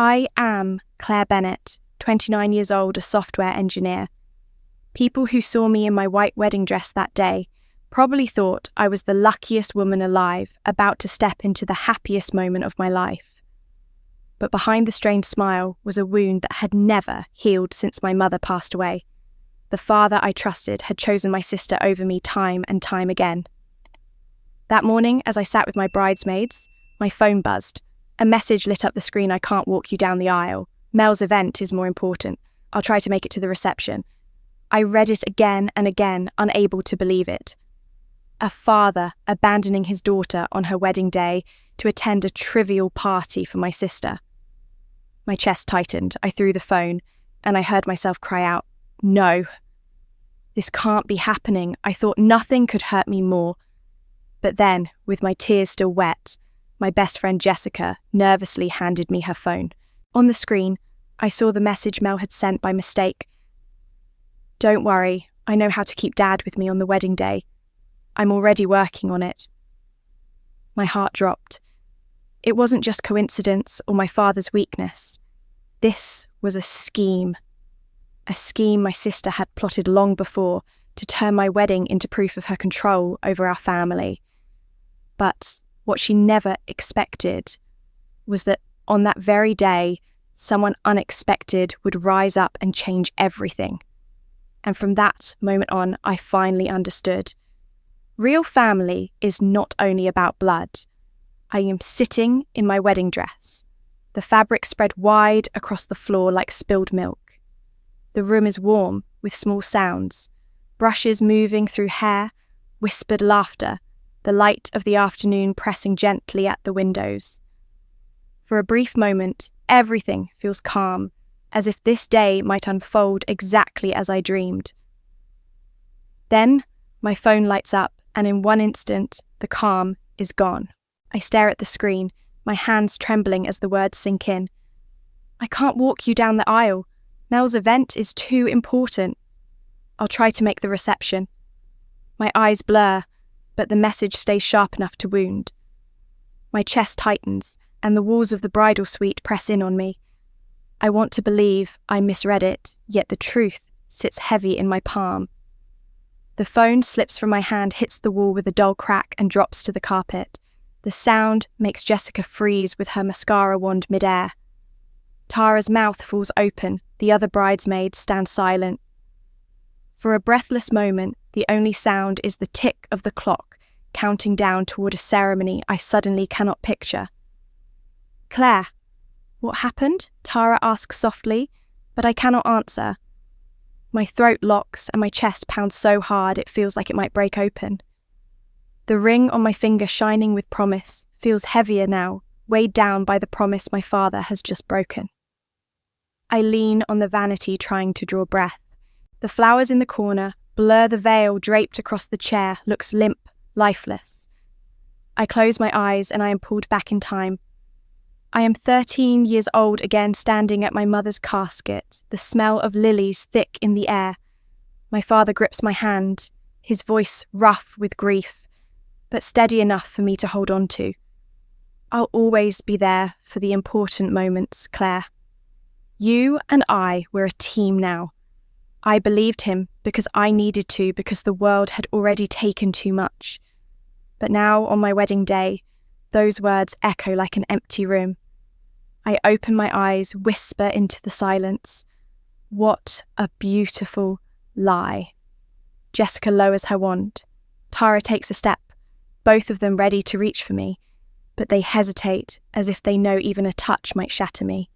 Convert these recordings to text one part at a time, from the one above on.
I am Claire Bennett, 29 years old, a software engineer. People who saw me in my white wedding dress that day probably thought I was the luckiest woman alive, about to step into the happiest moment of my life. But behind the strained smile was a wound that had never healed since my mother passed away. The father I trusted had chosen my sister over me time and time again. That morning, as I sat with my bridesmaids, my phone buzzed. A message lit up the screen. "I can't walk you down the aisle. Mel's event is more important. I'll try to make it to the reception." I read it again and again, unable to believe it. A father abandoning his daughter on her wedding day to attend a trivial party for my sister. My chest tightened. I threw the phone, and I heard myself cry out, "No. This can't be happening." I thought nothing could hurt me more. But then, with my tears still wet, my best friend Jessica nervously handed me her phone. On the screen, I saw the message Mel had sent by mistake. "Don't worry, I know how to keep Dad with me on the wedding day. I'm already working on it." My heart dropped. It wasn't just coincidence or my father's weakness. This was a scheme. A scheme my sister had plotted long before to turn my wedding into proof of her control over our family. But what she never expected was that on that very day, someone unexpected would rise up and change everything. And from that moment on, I finally understood. Real family is not only about blood. I am sitting in my wedding dress. The fabric spread wide across the floor like spilled milk. The room is warm with small sounds, brushes moving through hair, whispered laughter, the light of the afternoon pressing gently at the windows. For a brief moment, everything feels calm, as if this day might unfold exactly as I dreamed. Then, my phone lights up, and in one instant, the calm is gone. I stare at the screen, my hands trembling as the words sink in. "I can't walk you down the aisle. Mel's event is too important. I'll try to make the reception." My eyes blur, but the message stays sharp enough to wound. My chest tightens, and the walls of the bridal suite press in on me. I want to believe I misread it, yet the truth sits heavy in my palm. The phone slips from my hand, hits the wall with a dull crack, and drops to the carpet. The sound makes Jessica freeze with her mascara wand midair. Tara's mouth falls open, the other bridesmaids stand silent. For a breathless moment, the only sound is the tick of the clock, counting down toward a ceremony I suddenly cannot picture. "Claire, what happened?" Tara asks softly, but I cannot answer. My throat locks and my chest pounds so hard it feels like it might break open. The ring on my finger, shining with promise, feels heavier now, weighed down by the promise my father has just broken. I lean on the vanity, trying to draw breath. The flowers in the corner blur the veil draped across the chair, looks limp, lifeless. I close my eyes and I am pulled back in time. I am 13 years old again, standing at my mother's casket, the smell of lilies thick in the air. My father grips my hand, his voice rough with grief, but steady enough for me to hold on to. "I'll always be there for the important moments, Claire. You and I were a team now. I believed him because I needed to, because the world had already taken too much. But now, on my wedding day, those words echo like an empty room. I open my eyes, whisper into the silence. What a beautiful lie." Jessica lowers her wand. Tara takes a step, both of them ready to reach for me, but they hesitate as if they know even a touch might shatter me.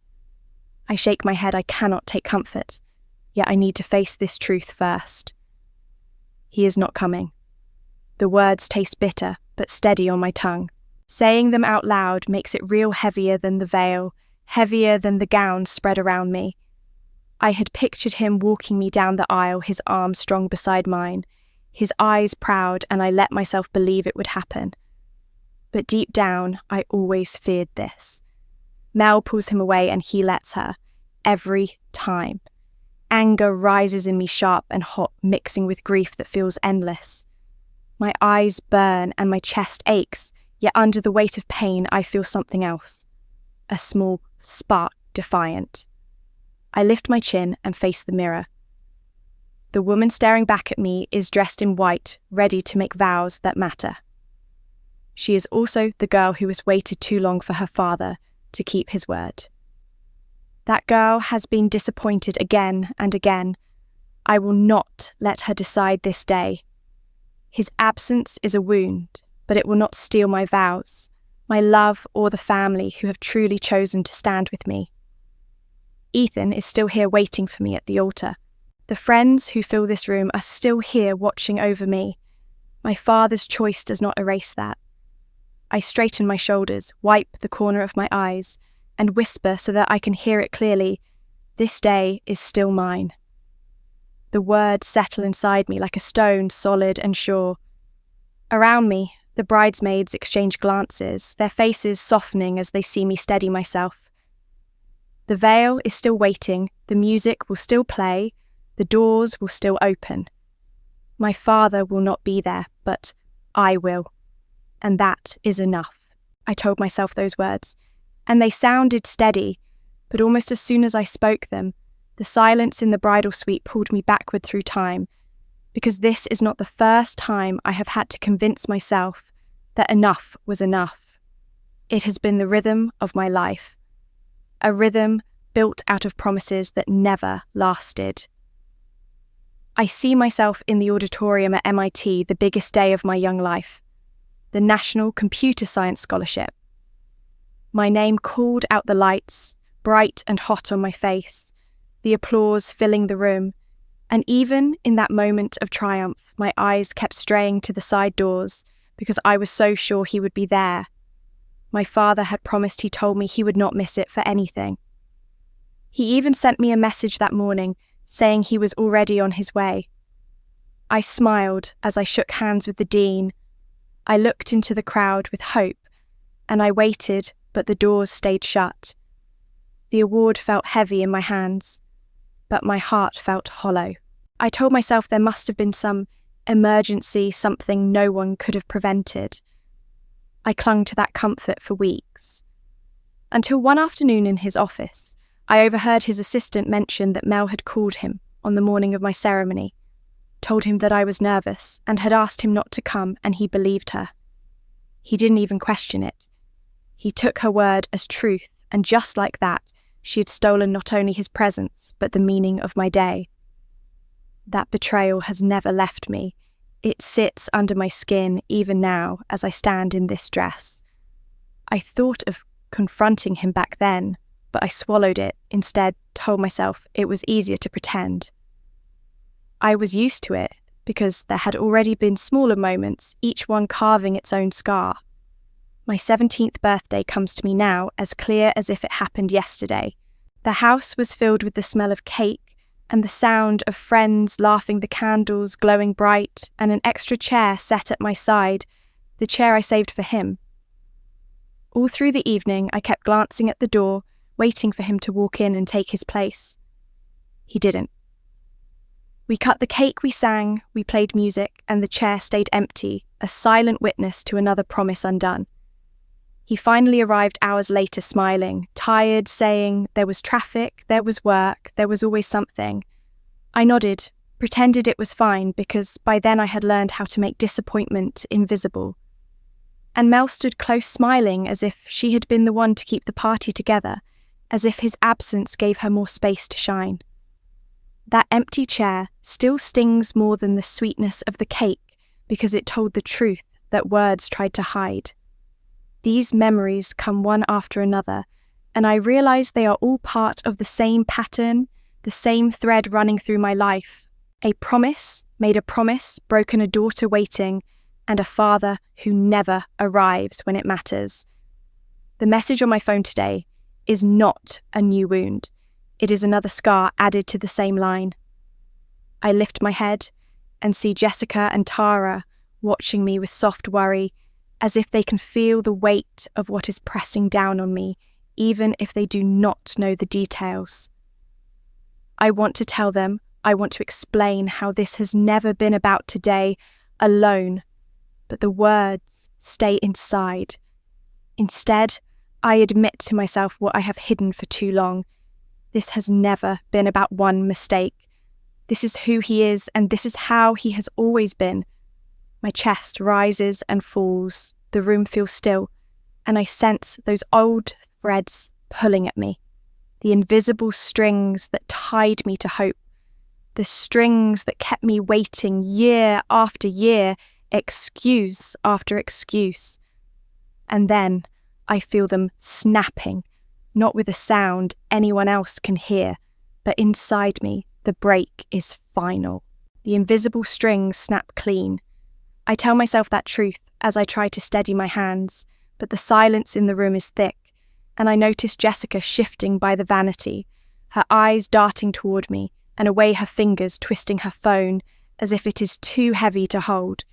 I shake my head. I cannot take comfort, yet I need to face this truth first. He is not coming. The words taste bitter, but steady on my tongue. Saying them out loud makes it real heavier than the veil, heavier than the gown spread around me. I had pictured him walking me down the aisle, his arm strong beside mine, his eyes proud, and I let myself believe it would happen. But deep down, I always feared this. Mel pulls him away and he lets her. Every time. Anger rises in me, sharp and hot, mixing with grief that feels endless. My eyes burn and my chest aches, yet under the weight of pain I feel something else. A small spark defiant. I lift my chin and face the mirror. The woman staring back at me is dressed in white, ready to make vows that matter. She is also the girl who has waited too long for her father to keep his word. That girl has been disappointed again and again. I will not let her decide this day. His absence is a wound, but it will not steal my vows, my love, or the family who have truly chosen to stand with me. Ethan is still here waiting for me at the altar. The friends who fill this room are still here watching over me. My father's choice does not erase that. I straighten my shoulders, wipe the corner of my eyes, and whisper so that I can hear it clearly, "This day is still mine." The words settle inside me like a stone, solid and sure. Around me, the bridesmaids exchange glances, their faces softening as they see me steady myself. The veil is still waiting, the music will still play, the doors will still open. My father will not be there, but I will. And that is enough. I told myself those words, and they sounded steady, but almost as soon as I spoke them, the silence in the bridal suite pulled me backward through time, because this is not the first time I have had to convince myself that enough was enough. It has been the rhythm of my life, a rhythm built out of promises that never lasted. I see myself in the auditorium at MIT, the biggest day of my young life, the National Computer Science Scholarship. My name called out the lights, bright and hot on my face, the applause filling the room, and even in that moment of triumph, my eyes kept straying to the side doors because I was so sure he would be there. My father had promised he told me he would not miss it for anything. He even sent me a message that morning saying he was already on his way. I smiled as I shook hands with the dean. I looked into the crowd with hope, and I waited, but the doors stayed shut. The award felt heavy in my hands, but my heart felt hollow. I told myself there must have been some emergency, something no one could have prevented. I clung to that comfort for weeks. Until one afternoon in his office, I overheard his assistant mention that Mel had called him on the morning of my ceremony, told him that I was nervous and had asked him not to come, and he believed her. He didn't even question it. He took her word as truth, and just like that, she had stolen not only his presence, but the meaning of my day. That betrayal has never left me. It sits under my skin even now as I stand in this dress. I thought of confronting him back then, but I swallowed it, instead told myself it was easier to pretend. I was used to it, because there had already been smaller moments, each one carving its own scar. My 17th birthday comes to me now as clear as if it happened yesterday. The house was filled with the smell of cake and the sound of friends laughing, the candles glowing bright, and an extra chair set at my side, the chair I saved for him. All through the evening, I kept glancing at the door, waiting for him to walk in and take his place. He didn't. We cut the cake, we sang, we played music, and the chair stayed empty, a silent witness to another promise undone. He finally arrived hours later smiling, tired, saying there was traffic, there was work, there was always something. I nodded, pretended it was fine, because by then I had learned how to make disappointment invisible. And Mel stood close smiling as if she had been the one to keep the party together, as if his absence gave her more space to shine. That empty chair still stings more than the sweetness of the cake because it told the truth that words tried to hide. These memories come one after another, and I realize they are all part of the same pattern, the same thread running through my life. A promise made a promise, broken a daughter waiting, and a father who never arrives when it matters. The message on my phone today is not a new wound. It is another scar added to the same line. I lift my head and see Jessica and Tara watching me with soft worry, as if they can feel the weight of what is pressing down on me, even if they do not know the details. I want to tell them, I want to explain how this has never been about today alone, but the words stay inside. Instead, I admit to myself what I have hidden for too long. This has never been about one mistake. This is who he is, and this is how he has always been. My chest rises and falls, the room feels still, and I sense those old threads pulling at me. The invisible strings that tied me to hope. The strings that kept me waiting year after year, excuse after excuse. And then I feel them snapping, not with a sound anyone else can hear, but inside me the break is final. The invisible strings snap clean. I tell myself that truth as I try to steady my hands, but the silence in the room is thick, and I notice Jessica shifting by the vanity, her eyes darting toward me, and away her fingers twisting her phone as if it is too heavy to hold.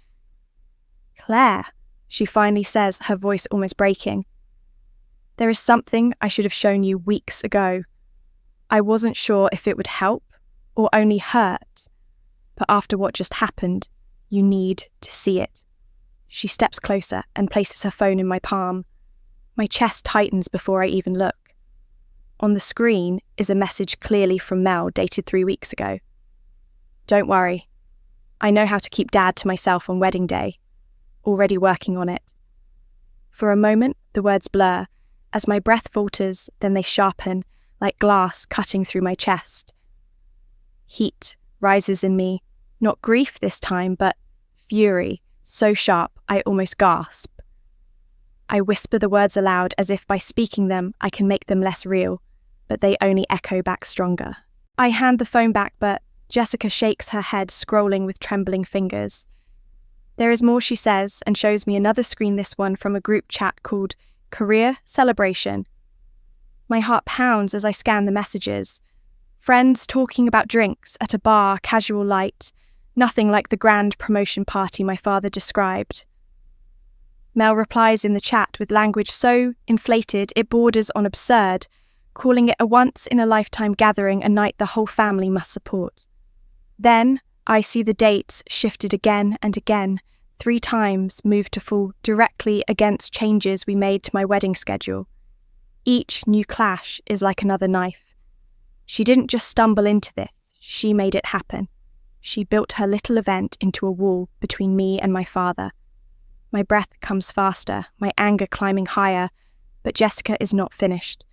"Claire," she finally says, her voice almost breaking. "There is something I should have shown you weeks ago. I wasn't sure if it would help or only hurt, but after what just happened, you need to see it." She steps closer and places her phone in my palm. My chest tightens before I even look. On the screen is a message clearly from Mel dated 3 weeks ago. "Don't worry. I know how to keep Dad to myself on wedding day. Already working on it." For a moment, the words blur. As my breath falters, then they sharpen, like glass cutting through my chest. Heat rises in me, not grief this time, but fury, so sharp I almost gasp. I whisper the words aloud as if by speaking them I can make them less real, but they only echo back stronger. I hand the phone back, but Jessica shakes her head, scrolling with trembling fingers. There is more, she says, and shows me another screen, this one from a group chat called Career Celebration. My heart pounds as I scan the messages. Friends talking about drinks at a bar, casual light, nothing like the grand promotion party my father described. Mel replies in the chat with language so inflated it borders on absurd, calling it a once-in-a-lifetime gathering, a night the whole family must support. Then I see the dates shifted again and again, 3 times moved to fall directly against changes we made to my wedding schedule. Each new clash is like another knife. She didn't just stumble into this, she made it happen. She built her little event into a wall between me and my father. My breath comes faster, my anger climbing higher, but Jessica is not finished.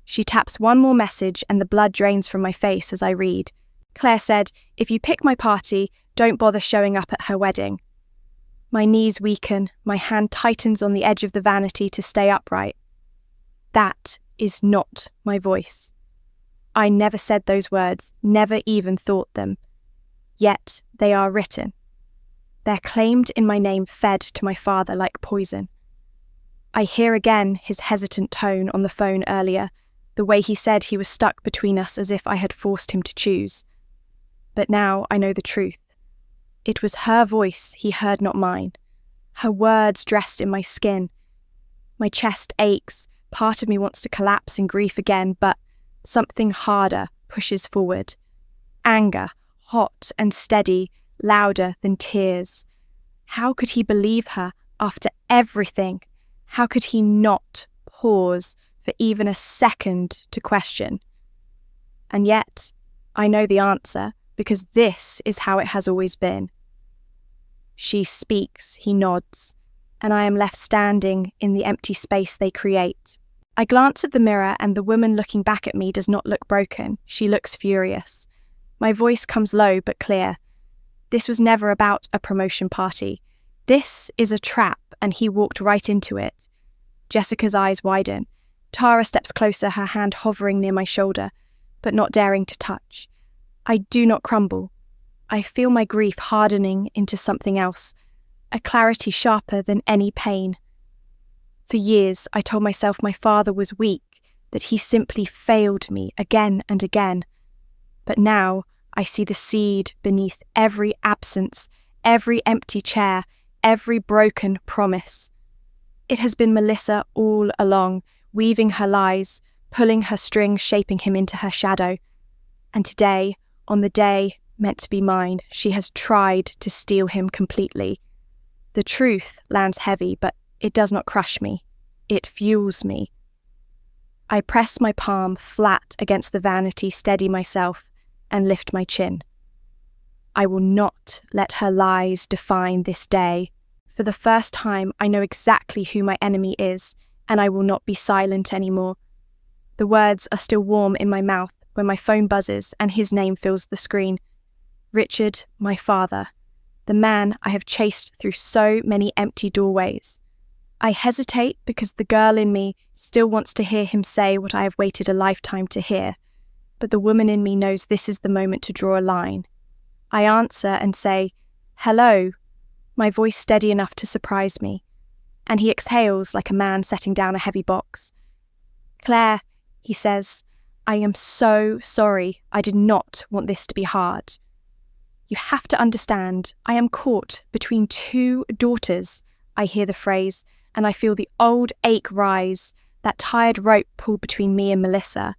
She taps one more message and the blood drains from my face as I read. Claire said, "If you pick my party, don't bother showing up at her wedding." My knees weaken, my hand tightens on the edge of the vanity to stay upright. That is not my voice. I never said those words, never even thought them. Yet they are written. They're claimed in my name, fed to my father like poison. I hear again his hesitant tone on the phone earlier, the way he said he was stuck between us as if I had forced him to choose. But now I know the truth. It was her voice he heard, not mine. Her words dressed in my skin. My chest aches, part of me wants to collapse in grief again, but something harder pushes forward. Anger, hot and steady, louder than tears. How could he believe her after everything? How could he not pause for even a second to question? And yet, I know the answer, because this is how it has always been. She speaks, he nods, and I am left standing in the empty space they create. I glance at the mirror and the woman looking back at me does not look broken, she looks furious. My voice comes low but clear. This was never about a promotion party. This is a trap, and he walked right into it. Jessica's eyes widen. Tara steps closer, her hand hovering near my shoulder, but not daring to touch. I do not crumble. I feel my grief hardening into something else, a clarity sharper than any pain. For years, I told myself my father was weak, that he simply failed me again and again. But now I see the seed beneath every absence, every empty chair, every broken promise. It has been Melissa all along, weaving her lies, pulling her strings, shaping him into her shadow. And today, on the day meant to be mine, she has tried to steal him completely. The truth lands heavy, but it does not crush me. It fuels me, I press my palm flat against the vanity, steady myself, and lift my chin. I will not let her lies define this day. For the first time, I know exactly who my enemy is, and I will not be silent anymore. The words are still warm in my mouth when my phone buzzes and his name fills the screen. Richard, my father, the man I have chased through so many empty doorways. I hesitate because the girl in me still wants to hear him say what I have waited a lifetime to hear, but the woman in me knows this is the moment to draw a line. I answer and say, "Hello," my voice steady enough to surprise me, and he exhales like a man setting down a heavy box. "Claire," he says, "I am so sorry. I did not want this to be hard. You have to understand, I am caught between two daughters." I hear the phrase, and I feel the old ache rise, that tired rope pulled between me and Melissa,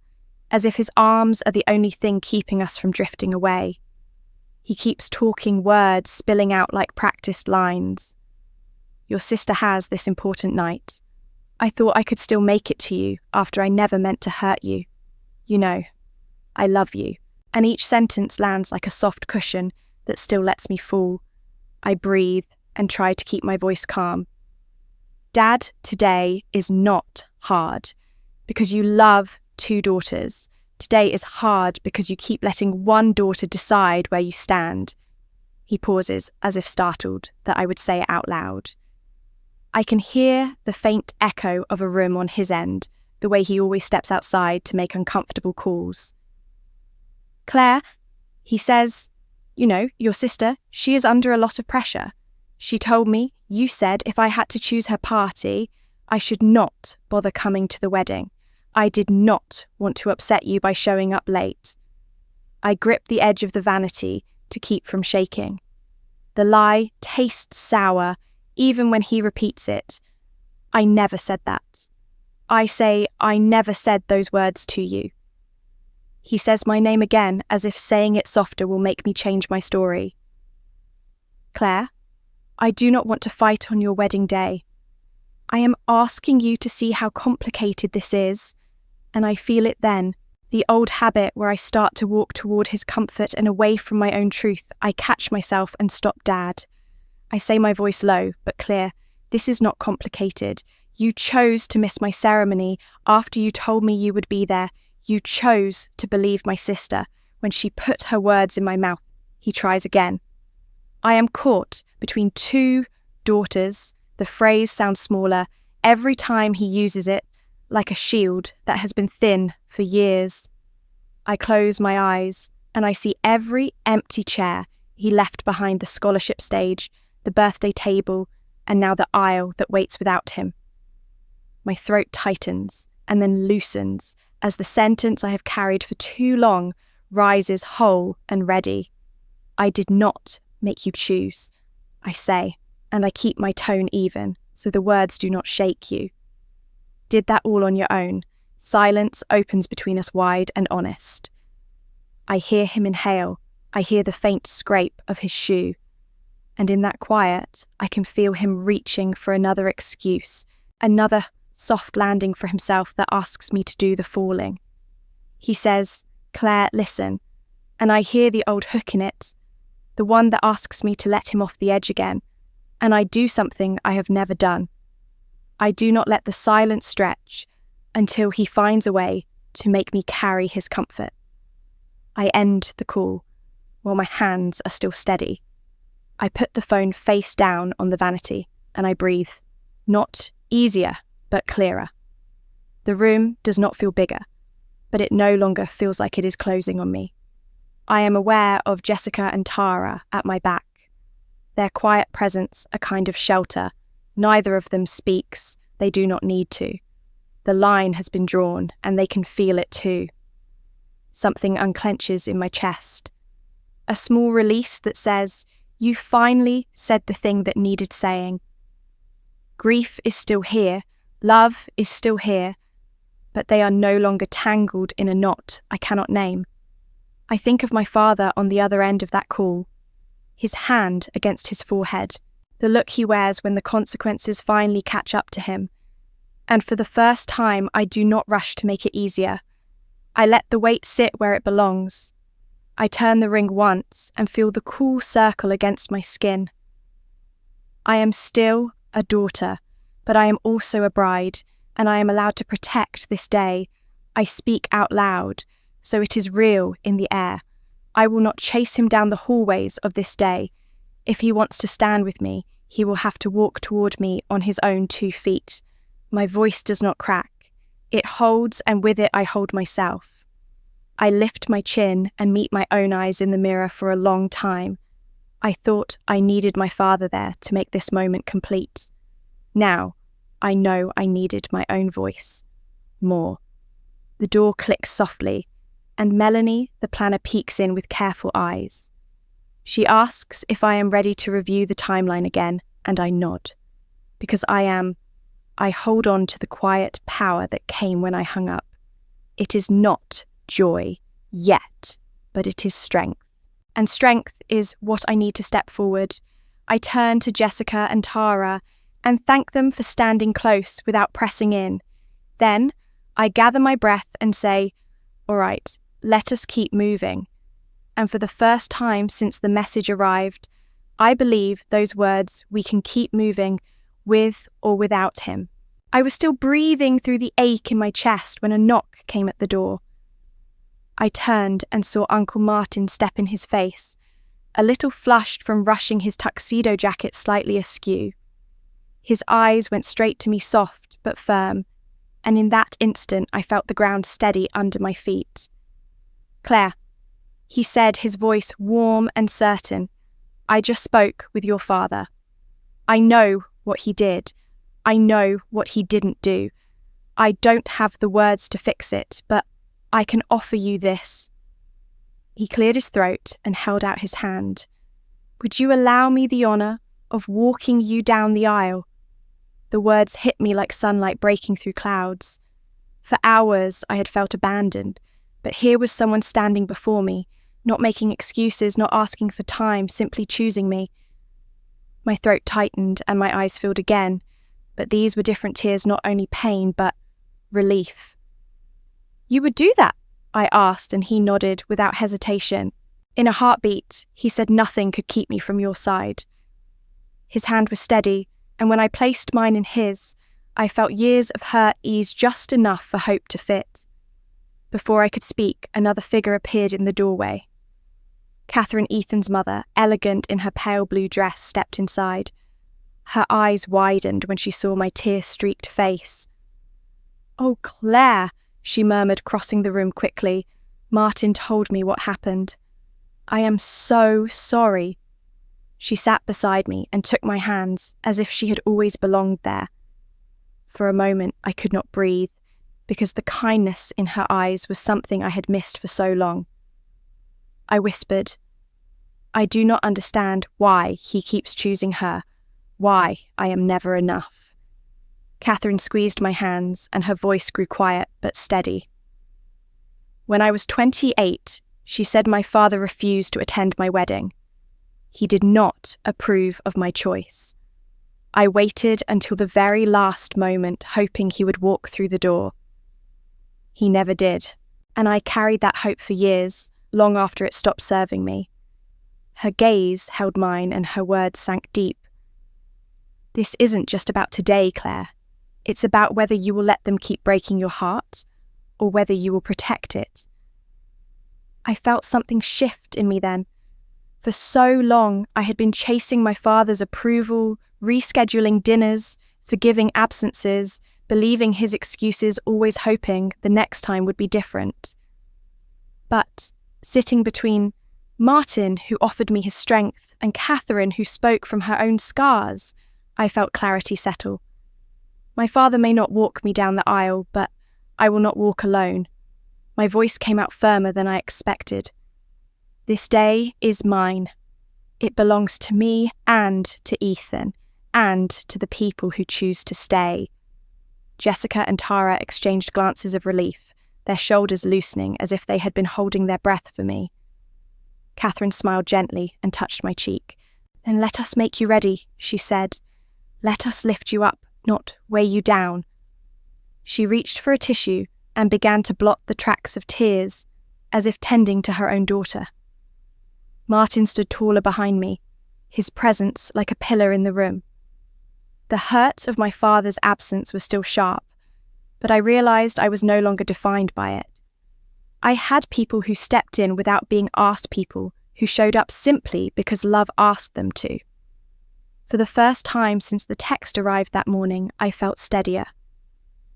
as if his arms are the only thing keeping us from drifting away. He keeps talking, words spilling out like practiced lines. "Your sister has this important night. I thought I could still make it to you after I never meant to hurt you. You know, I love you." And each sentence lands like a soft cushion that still lets me fall. I breathe and try to keep my voice calm. "Dad, today is not hard because you love two daughters. Today is hard because you keep letting one daughter decide where you stand." He pauses, as if startled that I would say it out loud. I can hear the faint echo of a room on his end, the way he always steps outside to make uncomfortable calls. "Claire," he says, "you know, your sister, she is under a lot of pressure. She told me you said if I had to choose her party, I should not bother coming to the wedding. I did not want to upset you by showing up late." I grip the edge of the vanity to keep from shaking. The lie tastes sour, even when he repeats it. "I never said that." I say, "I never said those words to you." He says my name again, as if saying it softer will make me change my story. "Claire, I do not want to fight on your wedding day. I am asking you to see how complicated this is, and I feel it then, the old habit where I start to walk toward his comfort and away from my own truth. I catch myself and stop Dad. I say, my voice low but clear, "This is not complicated. You chose to miss my ceremony after you told me you would be there. You chose to believe my sister when she put her words in my mouth." He tries again. I am caught between two daughters. The phrase sounds smaller every time he uses it, like a shield that has been thin for years. I close my eyes and I see every empty chair he left behind the scholarship stage, the birthday table, and now the aisle that waits without him. My throat tightens and then loosens as the sentence I have carried for too long rises whole and ready. "I did not make you choose," I say, and I keep my tone even so the words do not shake you. "Did that all on your own." Silence opens between us wide and honest. I hear him inhale. I hear the faint scrape of his shoe. And in that quiet, I can feel him reaching for another excuse, another soft landing for himself that asks me to do the falling. He says, "Claire, listen," and I hear the old hook in it, the one that asks me to let him off the edge again, and I do something I have never done. I do not let the silence stretch until he finds a way to make me carry his comfort. I end the call while my hands are still steady. I put the phone face down on the vanity and I breathe, not easier, but clearer. The room does not feel bigger, but it no longer feels like it is closing on me. I am aware of Jessica and Tara at my back. Their quiet presence a kind of shelter. Neither of them speaks. They do not need to. The line has been drawn and they can feel it too. Something unclenches in my chest. A small release that says, "You finally said the thing that needed saying." Grief is still here. Love is still here. But they are no longer tangled in a knot I cannot name. I think of my father on the other end of that call. His hand against his forehead. The look he wears when the consequences finally catch up to him. And for the first time, I do not rush to make it easier. I let the weight sit where it belongs. I turn the ring once and feel the cool circle against my skin. I am still a daughter, but I am also a bride, and I am allowed to protect this day. I speak out loud, so it is real in the air. I will not chase him down the hallways of this day. If he wants to stand with me, he will have to walk toward me on his own 2 feet. My voice does not crack. It holds, and with it I hold myself. I lift my chin and meet my own eyes in the mirror for a long time. I thought I needed my father there to make this moment complete. Now, I know I needed my own voice. More. The door clicks softly, and Melanie, the planner, peeks in with careful eyes. She asks if I am ready to review the timeline again, and I nod. Because I hold on to the quiet power that came when I hung up. It is not joy yet, but it is strength. And strength is what I need to step forward. I turn to Jessica and Tara and thank them for standing close without pressing in. Then I gather my breath and say, "All right, let us keep moving." And for the first time since the message arrived, I believe those words, "we can keep moving with or without him." I was still breathing through the ache in my chest when a knock came at the door. I turned and saw Uncle Martin step in his face, a little flushed from rushing his tuxedo jacket slightly askew. His eyes went straight to me, soft but firm, and in that instant I felt the ground steady under my feet. "Claire," he said, his voice warm and certain, "I just spoke with your father. I know what he did. I know what he didn't do. I don't have the words to fix it, but I can offer you this." He cleared his throat and held out his hand. "Would you allow me the honour of walking you down the aisle?" The words hit me like sunlight breaking through clouds. For hours I had felt abandoned, but here was someone standing before me, not making excuses, not asking for time, simply choosing me. My throat tightened and my eyes filled again, but these were different tears, not only pain, but relief. "You would do that?" I asked, and he nodded without hesitation. In a heartbeat, he said, "Nothing could keep me from your side." His hand was steady, and when I placed mine in his, I felt years of hurt ease just enough for hope to fit. Before I could speak, another figure appeared in the doorway. Catherine, Ethan's mother, elegant in her pale blue dress, stepped inside. Her eyes widened when she saw my tear-streaked face. "Oh, Claire," she murmured, crossing the room quickly. "Martin told me what happened. I am so sorry." She sat beside me and took my hands as if she had always belonged there. For a moment, I could not breathe, because the kindness in her eyes was something I had missed for so long. I whispered, "I do not understand why he keeps choosing her, why I am never enough." Catherine squeezed my hands, and her voice grew quiet but steady. "When I was 28, she said my father refused to attend my wedding. He did not approve of my choice. I waited until the very last moment, hoping he would walk through the door. He never did, and I carried that hope for years, long after it stopped serving me." Her gaze held mine, and her words sank deep. "This isn't just about today, Claire. It's about whether you will let them keep breaking your heart, or whether you will protect it." I felt something shift in me then. For so long, I had been chasing my father's approval, rescheduling dinners, forgiving absences, believing his excuses, always hoping the next time would be different. But sitting between Martin, who offered me his strength, and Catherine, who spoke from her own scars, I felt clarity settle. My father may not walk me down the aisle, but I will not walk alone. My voice came out firmer than I expected. This day is mine. It belongs to me and to Ethan, and to the people who choose to stay. Jessica and Tara exchanged glances of relief, their shoulders loosening as if they had been holding their breath for me. Catherine smiled gently and touched my cheek. "Then let us make you ready," she said. "Let us lift you up, not weigh you down." She reached for a tissue and began to blot the tracks of tears, as if tending to her own daughter. Martin stood taller behind me, his presence like a pillar in the room. The hurt of my father's absence was still sharp, but I realized I was no longer defined by it. I had people who stepped in without being asked, people who showed up simply because love asked them to. For the first time since the text arrived that morning, I felt steadier.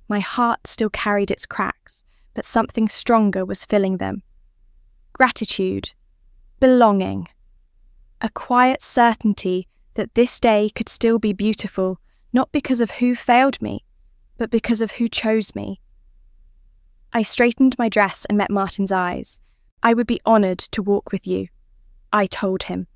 My heart still carried its cracks, but something stronger was filling them. Gratitude, belonging, a quiet certainty that this day could still be beautiful, not because of who failed me, but because of who chose me. I straightened my dress and met Martin's eyes. I would be honoured to walk with you, I told him,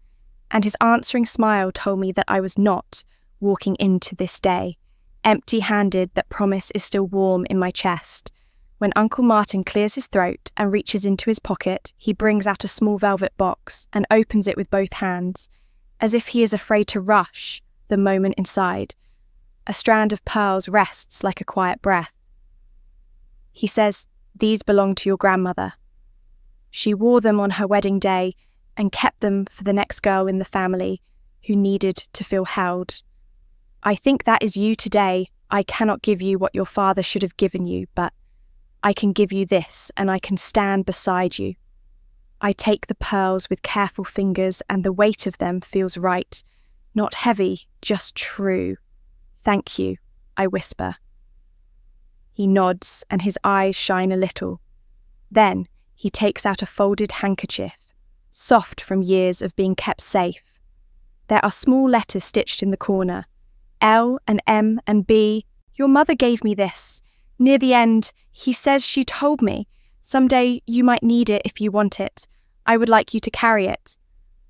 and his answering smile told me that I was not walking into this day, empty-handed. That promise is still warm in my chest. When Uncle Martin clears his throat and reaches into his pocket, he brings out a small velvet box and opens it with both hands, as if he is afraid to rush the moment inside. A strand of pearls rests like a quiet breath. He says, "These belong to your grandmother. She wore them on her wedding day and kept them for the next girl in the family who needed to feel held. I think that is you today. I cannot give you what your father should have given you, but I can give you this, and I can stand beside you." I take the pearls with careful fingers, and the weight of them feels right. Not heavy, just true. "Thank you," I whisper. He nods, and his eyes shine a little. Then he takes out a folded handkerchief, soft from years of being kept safe. There are small letters stitched in the corner. L and M and B. "Your mother gave me this. Near the end, he says she told me, someday you might need it if you want it. I would like you to carry it."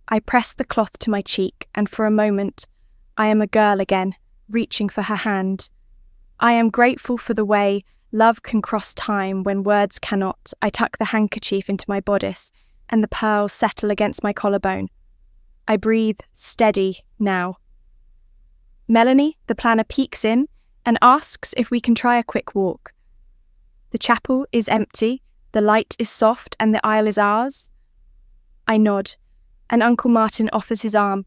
I press the cloth to my cheek, and for a moment, I am a girl again, reaching for her hand. I am grateful for the way love can cross time when words cannot. I tuck the handkerchief into my bodice, and the pearls settle against my collarbone. I breathe steady now. Melanie, the planner, peeks in and asks if we can try a quick walk. The chapel is empty, the light is soft, and the aisle is ours. I nod, and Uncle Martin offers his arm.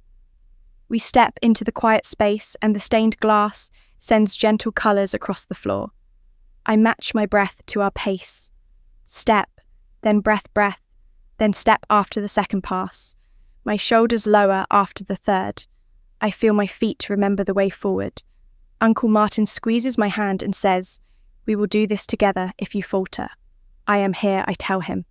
We step into the quiet space, and the stained glass sends gentle colours across the floor. I match my breath to our pace. Step, then breath, then step after the second pass. My shoulders lower after the third. I feel my feet remember the way forward. Uncle Martin squeezes my hand and says, "We will do this together if you falter." "I am here," I tell him.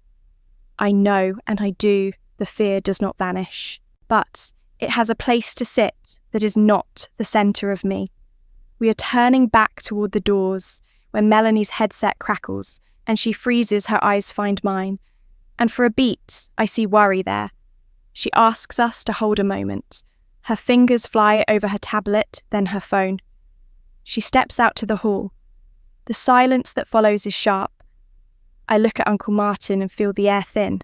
I know, and I do, the fear does not vanish. But it has a place to sit that is not the centre of me. We are turning back toward the doors when Melanie's headset crackles and she freezes. Her eyes find mine, and for a beat I see worry there. She asks us to hold a moment. Her fingers fly over her tablet, then her phone. She steps out to the hall. The silence that follows is sharp. I look at Uncle Martin and feel the air thin.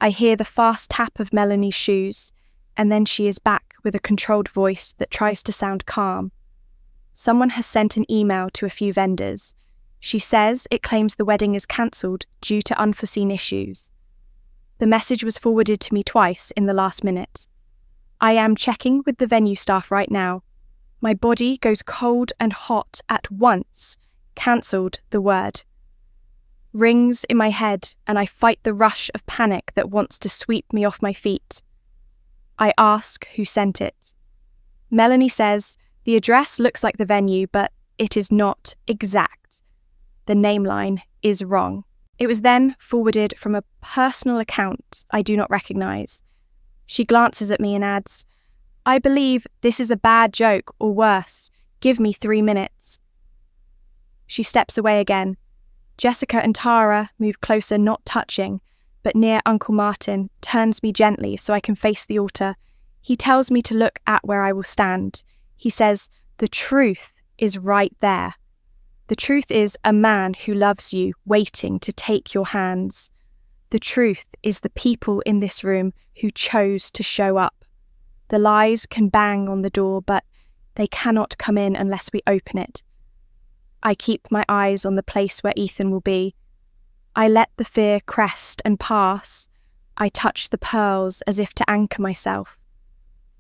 I hear the fast tap of Melanie's shoes, and then she is back with a controlled voice that tries to sound calm. Someone has sent an email to a few vendors. She says it claims the wedding is cancelled due to unforeseen issues. The message was forwarded to me twice in the last minute. I am checking with the venue staff right now. My body goes cold and hot at once. Cancelled, the word. Rings in my head, and I fight the rush of panic that wants to sweep me off my feet. I ask who sent it. Melanie says, the address looks like the venue, but it is not exact. The name line is wrong. It was then forwarded from a personal account I do not recognise. She glances at me and adds, "I believe this is a bad joke or worse. Give me 3 minutes." She steps away again. Jessica and Tara move closer, not touching, but near Uncle Martin, turns me gently so I can face the altar. He tells me to look at where I will stand. He says, "The truth is right there. The truth is a man who loves you, waiting to take your hands. The truth is the people in this room who chose to show up. The lies can bang on the door, but they cannot come in unless we open it. I keep my eyes on the place where Ethan will be. I let the fear crest and pass. I touch the pearls as if to anchor myself.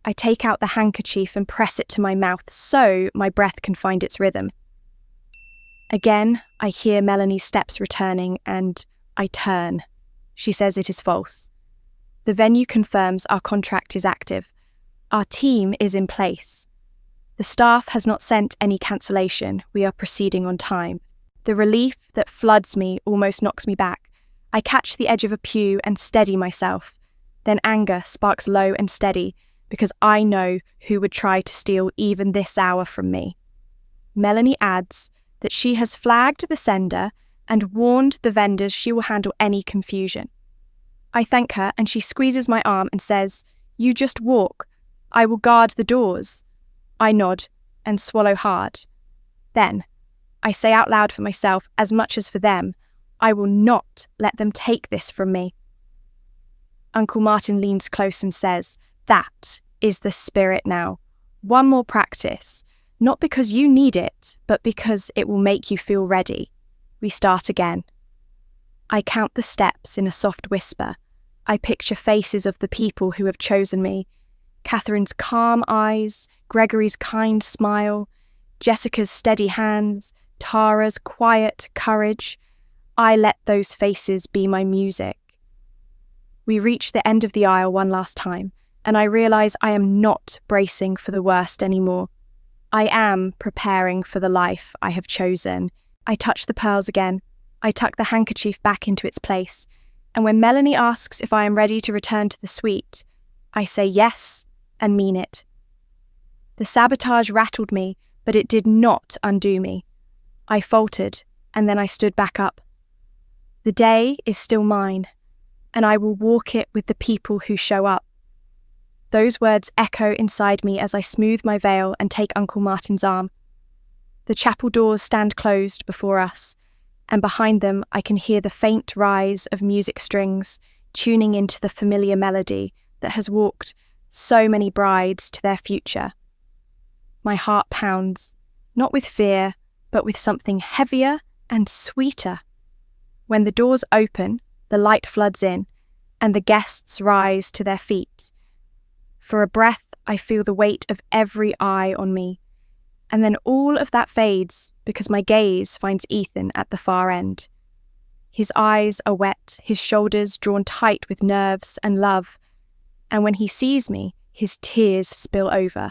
I take out the handkerchief and press it to my mouth so my breath can find its rhythm. Again, I hear Melanie's steps returning and I turn. She says it is false. The venue confirms our contract is active. Our team is in place. The staff has not sent any cancellation. We are proceeding on time. The relief that floods me almost knocks me back. I catch the edge of a pew and steady myself. Then anger sparks low and steady because I know who would try to steal even this hour from me. Melanie adds that she has flagged the sender and warned the vendors she will handle any confusion. I thank her and she squeezes my arm and says, "You just walk. I will guard the doors." I nod and swallow hard. Then, I say out loud for myself as much as for them, I will not let them take this from me. Uncle Martin leans close and says, "That is the spirit now. One more practice, not because you need it, but because it will make you feel ready." We start again. I count the steps in a soft whisper. I picture faces of the people who have chosen me. Catherine's calm eyes, Gregory's kind smile, Jessica's steady hands, Tara's quiet courage. I let those faces be my music. We reach the end of the aisle one last time, and I realise I am not bracing for the worst anymore. I am preparing for the life I have chosen. I touch the pearls again. I tuck the handkerchief back into its place, and when Melanie asks if I am ready to return to the suite, I say yes and mean it. The sabotage rattled me, but it did not undo me. I faltered, and then I stood back up. The day is still mine, and I will walk it with the people who show up. Those words echo inside me as I smooth my veil and take Uncle Martin's arm. The chapel doors stand closed before us, and behind them I can hear the faint rise of music strings tuning into the familiar melody that has walked so many brides to their future. My heart pounds, not with fear, but with something heavier and sweeter. When the doors open, the light floods in, and the guests rise to their feet. For a breath, I feel the weight of every eye on me, and then all of that fades because my gaze finds Ethan at the far end. His eyes are wet, his shoulders drawn tight with nerves and love, and when he sees me, his tears spill over.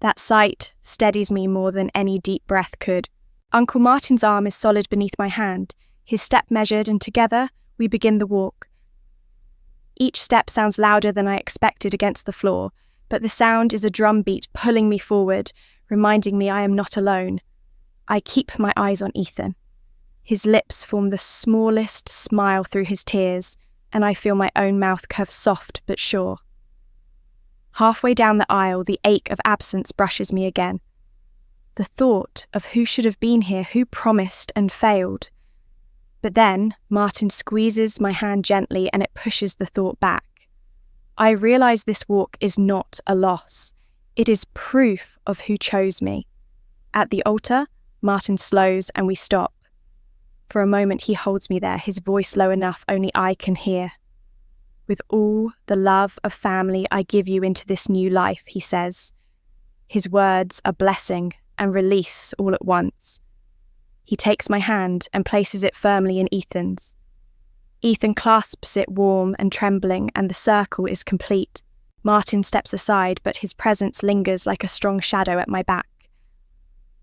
That sight steadies me more than any deep breath could. Uncle Martin's arm is solid beneath my hand, his step measured, and together we begin the walk. Each step sounds louder than I expected against the floor, but the sound is a drum beat pulling me forward, reminding me I am not alone. I keep my eyes on Ethan. His lips form the smallest smile through his tears, and I feel my own mouth curve soft but sure. Halfway down the aisle, the ache of absence brushes me again. The thought of who should have been here, who promised and failed. But then Martin squeezes my hand gently and it pushes the thought back. I realise this walk is not a loss. It is proof of who chose me. At the altar, Martin slows and we stop. For a moment he holds me there, his voice low enough only I can hear. "With all the love of family I give you into this new life," he says. His words are blessing and release all at once. He takes my hand and places it firmly in Ethan's. Ethan clasps it warm and trembling, and the circle is complete. Martin steps aside, but his presence lingers like a strong shadow at my back.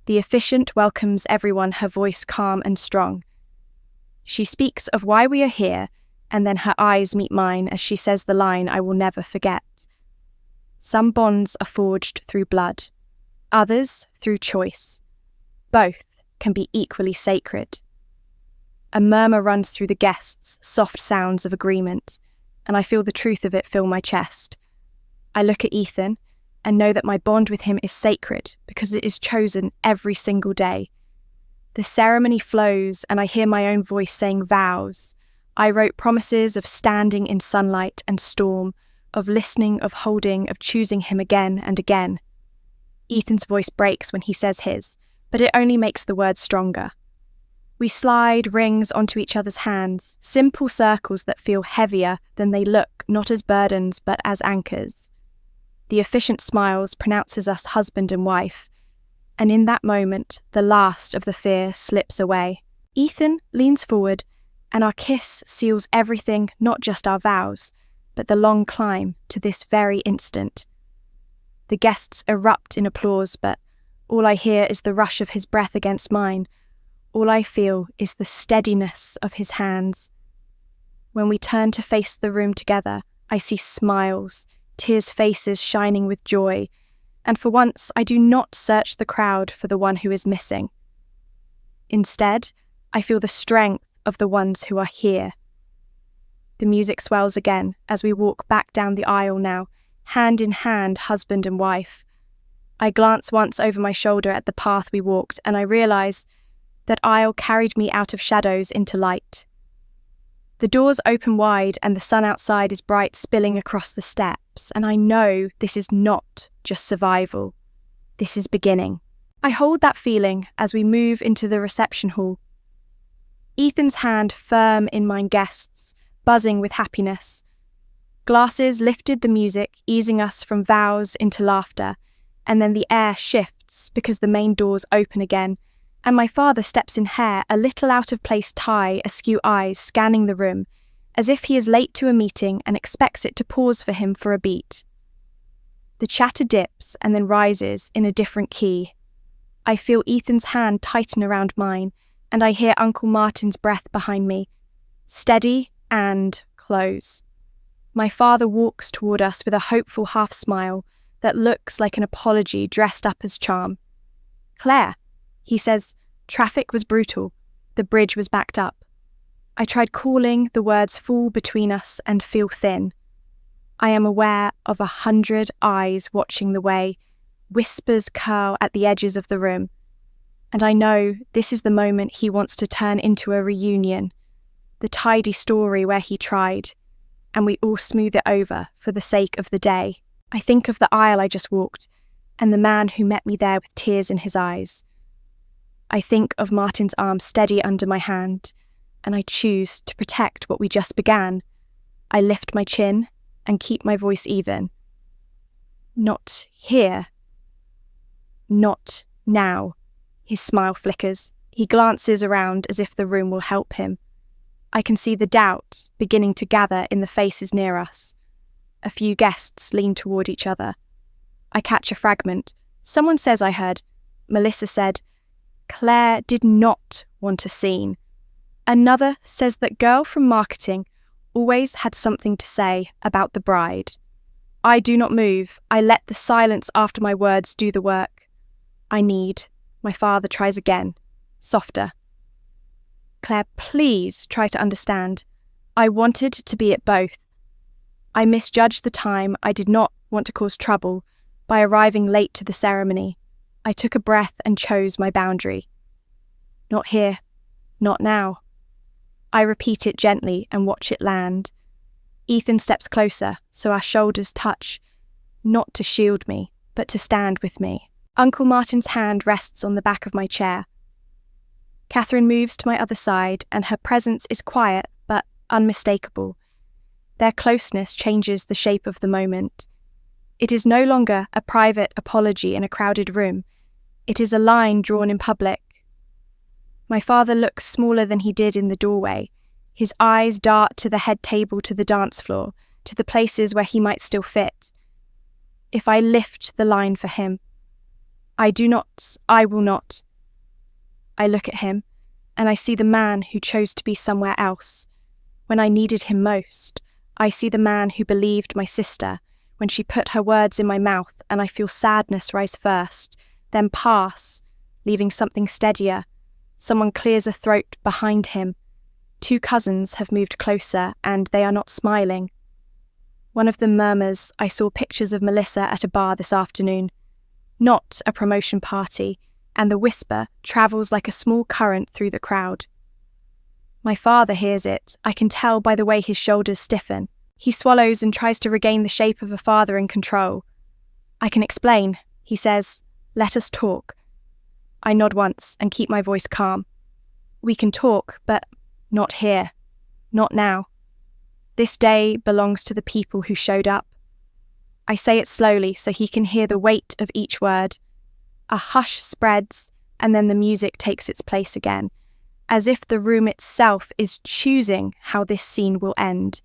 The officiant welcomes everyone, her voice calm and strong. She speaks of why we are here, and then her eyes meet mine as she says the line I will never forget. Some bonds are forged through blood, others through choice. Both can be equally sacred. A murmur runs through the guests, soft sounds of agreement, and I feel the truth of it fill my chest. I look at Ethan and know that my bond with him is sacred because it is chosen every single day. The ceremony flows and I hear my own voice saying vows. I wrote promises of standing in sunlight and storm, of listening, of holding, of choosing him again and again. Ethan's voice breaks when he says his, but it only makes the words stronger. We slide rings onto each other's hands, simple circles that feel heavier than they look, not as burdens but as anchors. The efficient smiles pronounces us husband and wife, and in that moment, the last of the fear slips away. Ethan leans forward, and our kiss seals everything, not just our vows, but the long climb to this very instant. The guests erupt in applause, but all I hear is the rush of his breath against mine. All I feel is the steadiness of his hands. When we turn to face the room together, I see smiles, tears faces shining with joy, and for once I do not search the crowd for the one who is missing. Instead, I feel the strength of the ones who are here. The music swells again as we walk back down the aisle now, hand in hand, husband and wife. I glance once over my shoulder at the path we walked, and I realise that aisle carried me out of shadows into light. The doors open wide and the sun outside is bright, spilling across the steps, and I know this is not just survival. This is beginning. I hold that feeling as we move into the reception hall. Ethan's hand firm in mine guests, buzzing with happiness. Glasses lifted the music, easing us from vows into laughter, and then the air shifts because the main doors open again, and my father steps in hair, a little out of place tie, askew eyes scanning the room, as if he is late to a meeting and expects it to pause for him for a beat. The chatter dips and then rises in a different key. I feel Ethan's hand tighten around mine, and I hear Uncle Martin's breath behind me. Steady and close. My father walks toward us with a hopeful half-smile that looks like an apology dressed up as charm. "Claire," he says, "traffic was brutal. The bridge was backed up." I tried calling, the words fall between us and feel thin. I am aware of 100 eyes watching the way, whispers curl at the edges of the room, and I know this is the moment he wants to turn into a reunion, the tidy story where he tried, and we all smooth it over for the sake of the day. I think of the aisle I just walked, and the man who met me there with tears in his eyes. I think of Martin's arm steady under my hand, and I choose to protect what we just began. I lift my chin and keep my voice even. Not here. Not now. His smile flickers. He glances around as if the room will help him. I can see the doubt beginning to gather in the faces near us. A few guests lean toward each other. I catch a fragment. Someone says I heard. Melissa said, "Claire did not want a scene." Another says that girl from marketing always had something to say about the bride. I do not move. I let the silence after my words do the work. My father tries again, softer. "Claire, please try to understand. I wanted to be at both. I misjudged the time. I did not want to cause trouble by arriving late to the ceremony. I took a breath and chose my boundary. Not here. Not now." I repeat it gently and watch it land. Ethan steps closer, so our shoulders touch, not to shield me, but to stand with me. Uncle Martin's hand rests on the back of my chair. Catherine moves to my other side, and her presence is quiet but unmistakable. Their closeness changes the shape of the moment. It is no longer a private apology in a crowded room. It is a line drawn in public. My father looks smaller than he did in the doorway. His eyes dart to the head table, to the dance floor, to the places where he might still fit. If I lift the line for him, I will not. I look at him, and I see the man who chose to be somewhere else. When I needed him most, I see the man who believed my sister when she put her words in my mouth, and I feel sadness rise first, then pass, leaving something steadier. Someone clears a throat behind him. 2 cousins have moved closer, and they are not smiling. One of them murmurs, "I saw pictures of Melissa at a bar this afternoon." Not a promotion party, and the whisper travels like a small current through the crowd. My father hears it. I can tell by the way his shoulders stiffen. He swallows and tries to regain the shape of a father in control. "I can explain," he says. "Let us talk." I nod once and keep my voice calm. We can talk, but not here. Not now. This day belongs to the people who showed up. I say it slowly so he can hear the weight of each word. A hush spreads, and then the music takes its place again, as if the room itself is choosing how this scene will end.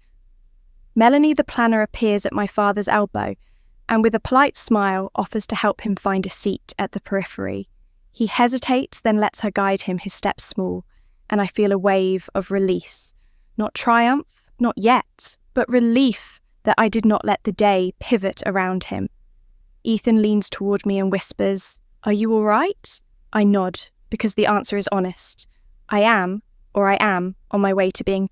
Melanie the planner appears at my father's elbow, and with a polite smile offers to help him find a seat at the periphery. He hesitates, then lets her guide him, his steps small, and I feel a wave of release. Not triumph, not yet, but relief that I did not let the day pivot around him. Ethan leans toward me and whispers, "Are you all right?" I nod, because the answer is honest. I am on my way to being.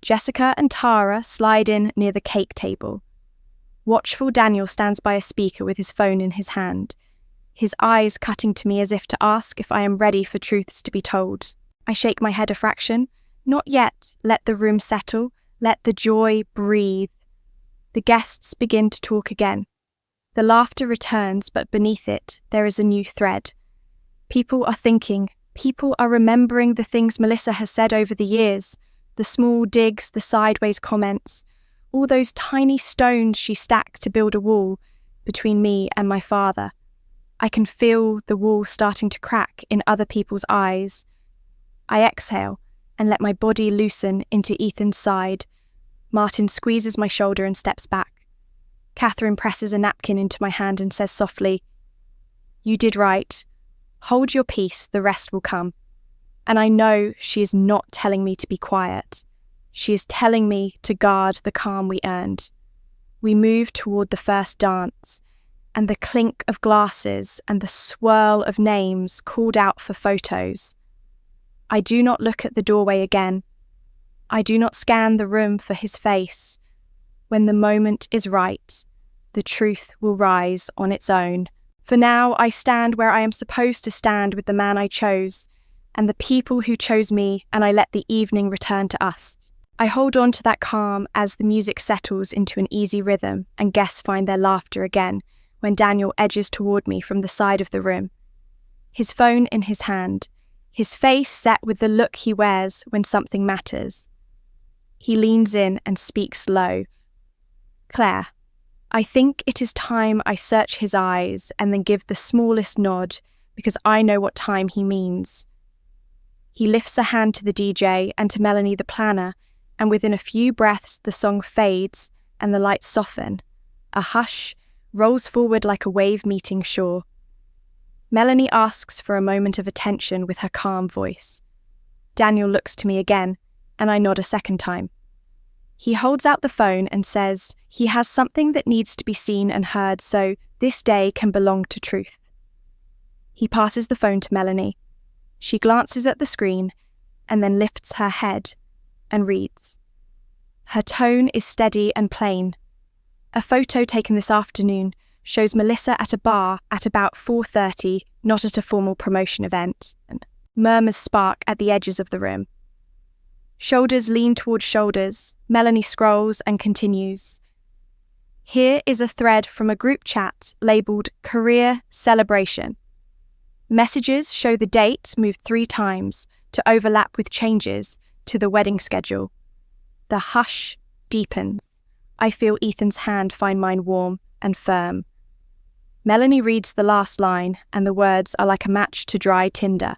Jessica and Tara slide in near the cake table. Watchful Daniel stands by a speaker with his phone in his hand, his eyes cutting to me as if to ask if I am ready for truths to be told. I shake my head a fraction. Not yet. Let the room settle. Let the joy breathe. The guests begin to talk again. The laughter returns, but beneath it, there is a new thread. People are thinking. People are remembering the things Melissa has said over the years. The small digs, the sideways comments. All those tiny stones she stacked to build a wall between me and my father. I can feel the wall starting to crack in other people's eyes. I exhale and let my body loosen into Ethan's side. Martin squeezes my shoulder and steps back. Catherine presses a napkin into my hand and says softly, "You did right. Hold your peace, the rest will come." And I know she is not telling me to be quiet. She is telling me to guard the calm we earned. We move toward the first dance, and the clink of glasses and the swirl of names called out for photos. I do not look at the doorway again. I do not scan the room for his face. When the moment is right, the truth will rise on its own. For now, I stand where I am supposed to stand with the man I chose, and the people who chose me, and I let the evening return to us. I hold on to that calm as the music settles into an easy rhythm and guests find their laughter again when Daniel edges toward me from the side of the room. His phone in his hand, his face set with the look he wears when something matters. He leans in and speaks low. "Claire, I think it is time I search his eyes and then give the smallest nod because I know what time he means." He lifts a hand to the DJ and to Melanie the planner, and within a few breaths the song fades and the lights soften. A hush rolls forward like a wave meeting shore. Melanie asks for a moment of attention with her calm voice. Daniel looks to me again, and I nod a second time. He holds out the phone and says he has something that needs to be seen and heard so this day can belong to truth. He passes the phone to Melanie. She glances at the screen and then lifts her head and reads. Her tone is steady and plain. A photo taken this afternoon shows Melissa at a bar at about 4:30, not at a formal promotion event. Murmurs spark at the edges of the room. Shoulders lean toward shoulders. Melanie scrolls and continues. Here is a thread from a group chat labelled Career Celebration. Messages show the date moved 3 times to overlap with changes to the wedding schedule. The hush deepens. I feel Ethan's hand find mine warm and firm. Melanie reads the last line, and the words are like a match to dry tinder.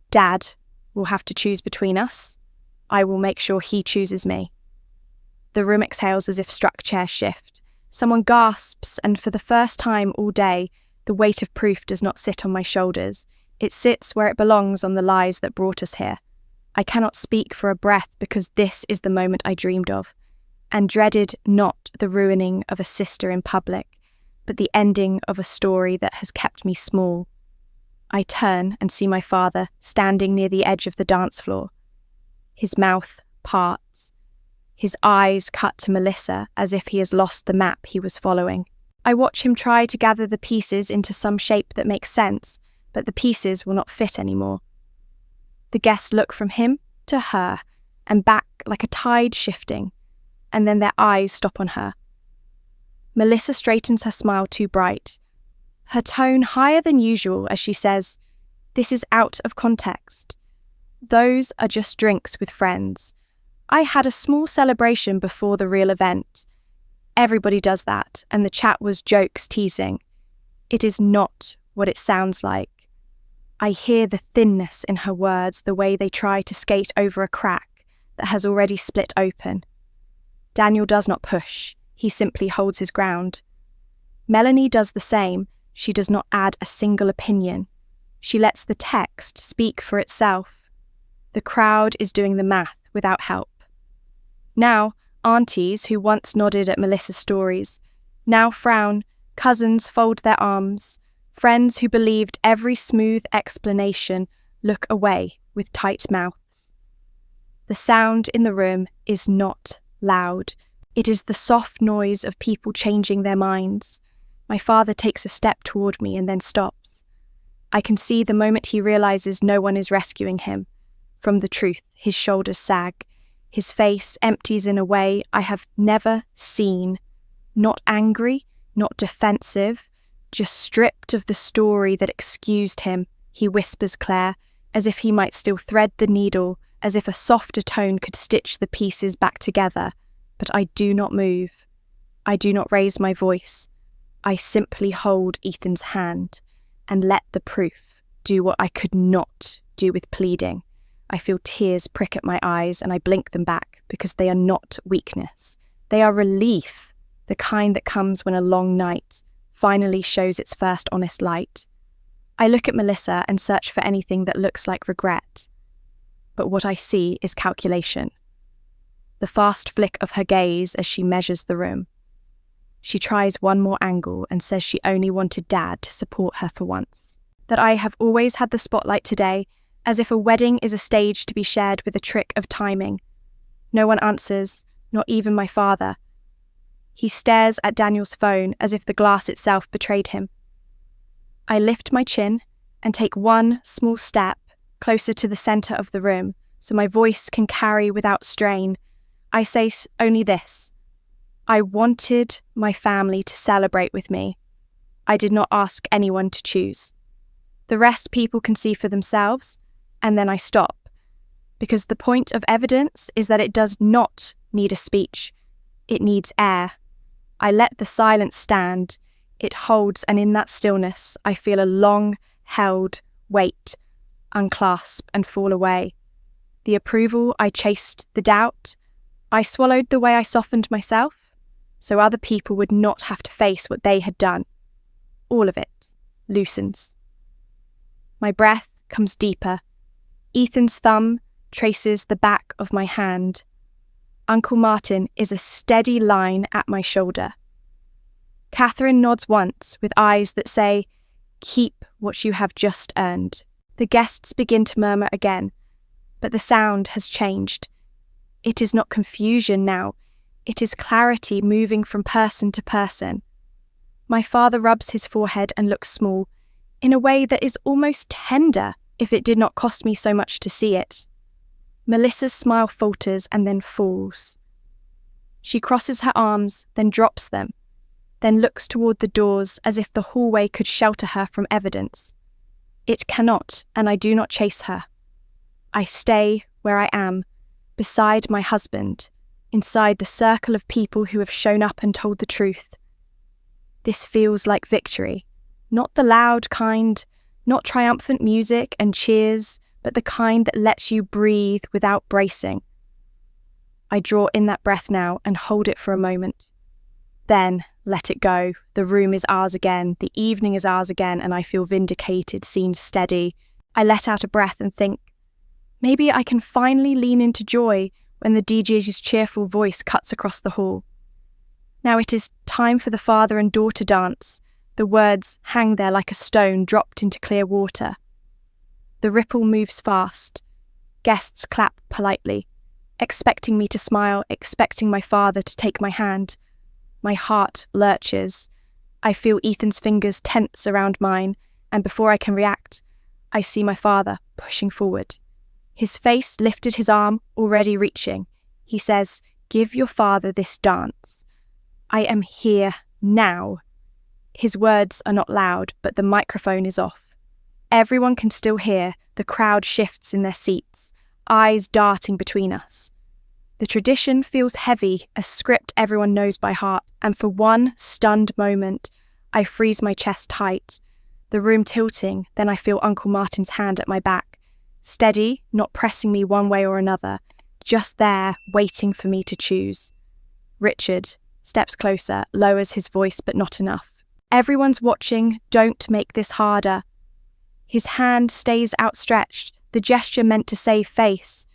Dad will have to choose between us. I will make sure he chooses me. The room exhales as if struck chairs shift. Someone gasps, and for the first time all day, the weight of proof does not sit on my shoulders. It sits where it belongs on the lies that brought us here. I cannot speak for a breath because this is the moment I dreamed of, and dreaded not the ruining of a sister in public, but the ending of a story that has kept me small. I turn and see my father standing near the edge of the dance floor. His mouth parts. His eyes cut to Melissa as if he has lost the map he was following. I watch him try to gather the pieces into some shape that makes sense, but the pieces will not fit anymore. The guests look from him to her and back like a tide shifting, and then their eyes stop on her. Melissa straightens her smile too bright. her tone higher than usual as she says, "This is out of context. Those are just drinks with friends. I had a small celebration before the real event. Everybody does that, and the chat was jokes, teasing. It is not what it sounds like." I hear the thinness in her words, the way they try to skate over a crack that has already split open. Daniel does not push. He simply holds his ground. Melanie does the same. She does not add a single opinion. She lets the text speak for itself. The crowd is doing the math without help. Now, aunties who once nodded at Melissa's stories, now frown, cousins fold their arms, friends who believed every smooth explanation look away with tight mouths. The sound in the room is not loud. It is the soft noise of people changing their minds. My father takes a step toward me and then stops. I can see the moment he realizes no one is rescuing him. From the truth, his shoulders sag. His face empties in a way I have never seen. Not angry, not defensive, just stripped of the story that excused him, he whispers Claire, as if he might still thread the needle, as if a softer tone could stitch the pieces back together. But I do not move. I do not raise my voice. I simply hold Ethan's hand and let the proof do what I could not do with pleading. I feel tears prick at my eyes and I blink them back because they are not weakness. They are relief, the kind that comes when a long night finally shows its first honest light. I look at Melissa and search for anything that looks like regret. But what I see is calculation. The fast flick of her gaze as she measures the room. She tries one more angle and says she only wanted Dad to support her for once. That I have always had the spotlight today, as if a wedding is a stage to be shared with a trick of timing. No one answers, not even my father. He stares at Daniel's phone as if the glass itself betrayed him. I lift my chin and take one small step closer to the centre of the room so my voice can carry without strain. I say only this. I wanted my family to celebrate with me. I did not ask anyone to choose. The rest people can see for themselves, and then I stop. Because the point of evidence is that it does not need a speech. It needs air. I let the silence stand. It holds, and in that stillness, I feel a long-held weight unclasp and fall away. The approval I chased the doubt. I swallowed the way I softened myself, so other people would not have to face what they had done. All of it loosens. My breath comes deeper. Ethan's thumb traces the back of my hand. Uncle Martin is a steady line at my shoulder. Catherine nods once with eyes that say, "Keep what you have just earned." The guests begin to murmur again, but the sound has changed. It is not confusion now. It is clarity moving from person to person. My father rubs his forehead and looks small, in a way that is almost tender if it did not cost me so much to see it. Melissa's smile falters and then falls. She crosses her arms, then drops them, then looks toward the doors as if the hallway could shelter her from evidence. It cannot, and I do not chase her. I stay where I am, beside my husband, inside the circle of people who have shown up and told the truth. This feels like victory, not the loud kind, not triumphant music and cheers, but the kind that lets you breathe without bracing. I draw in that breath now and hold it for a moment. Then let it go. The room is ours again, the evening is ours again, and I feel vindicated, seen steady. I let out a breath and think, maybe I can finally lean into joy when the DJ's cheerful voice cuts across the hall. Now it is time for the father and daughter dance. The words hang there like a stone dropped into clear water. The ripple moves fast. Guests clap politely, expecting me to smile, expecting my father to take my hand. My heart lurches. I feel Ethan's fingers tense around mine, and before I can react, I see my father pushing forward. His face lifted, his arm already reaching. He says, "Give your father this dance. I am here now." His words are not loud, but the microphone is off. Everyone can still hear. The crowd shifts in their seats, eyes darting between us. The tradition feels heavy, a script everyone knows by heart, and for one stunned moment, I freeze my chest tight. The room tilting, then I feel Uncle Martin's hand at my back. Steady, not pressing me one way or another, just there, waiting for me to choose. Richard steps closer, lowers his voice, but not enough. Everyone's watching, don't make this harder. His hand stays outstretched, the gesture meant to save face.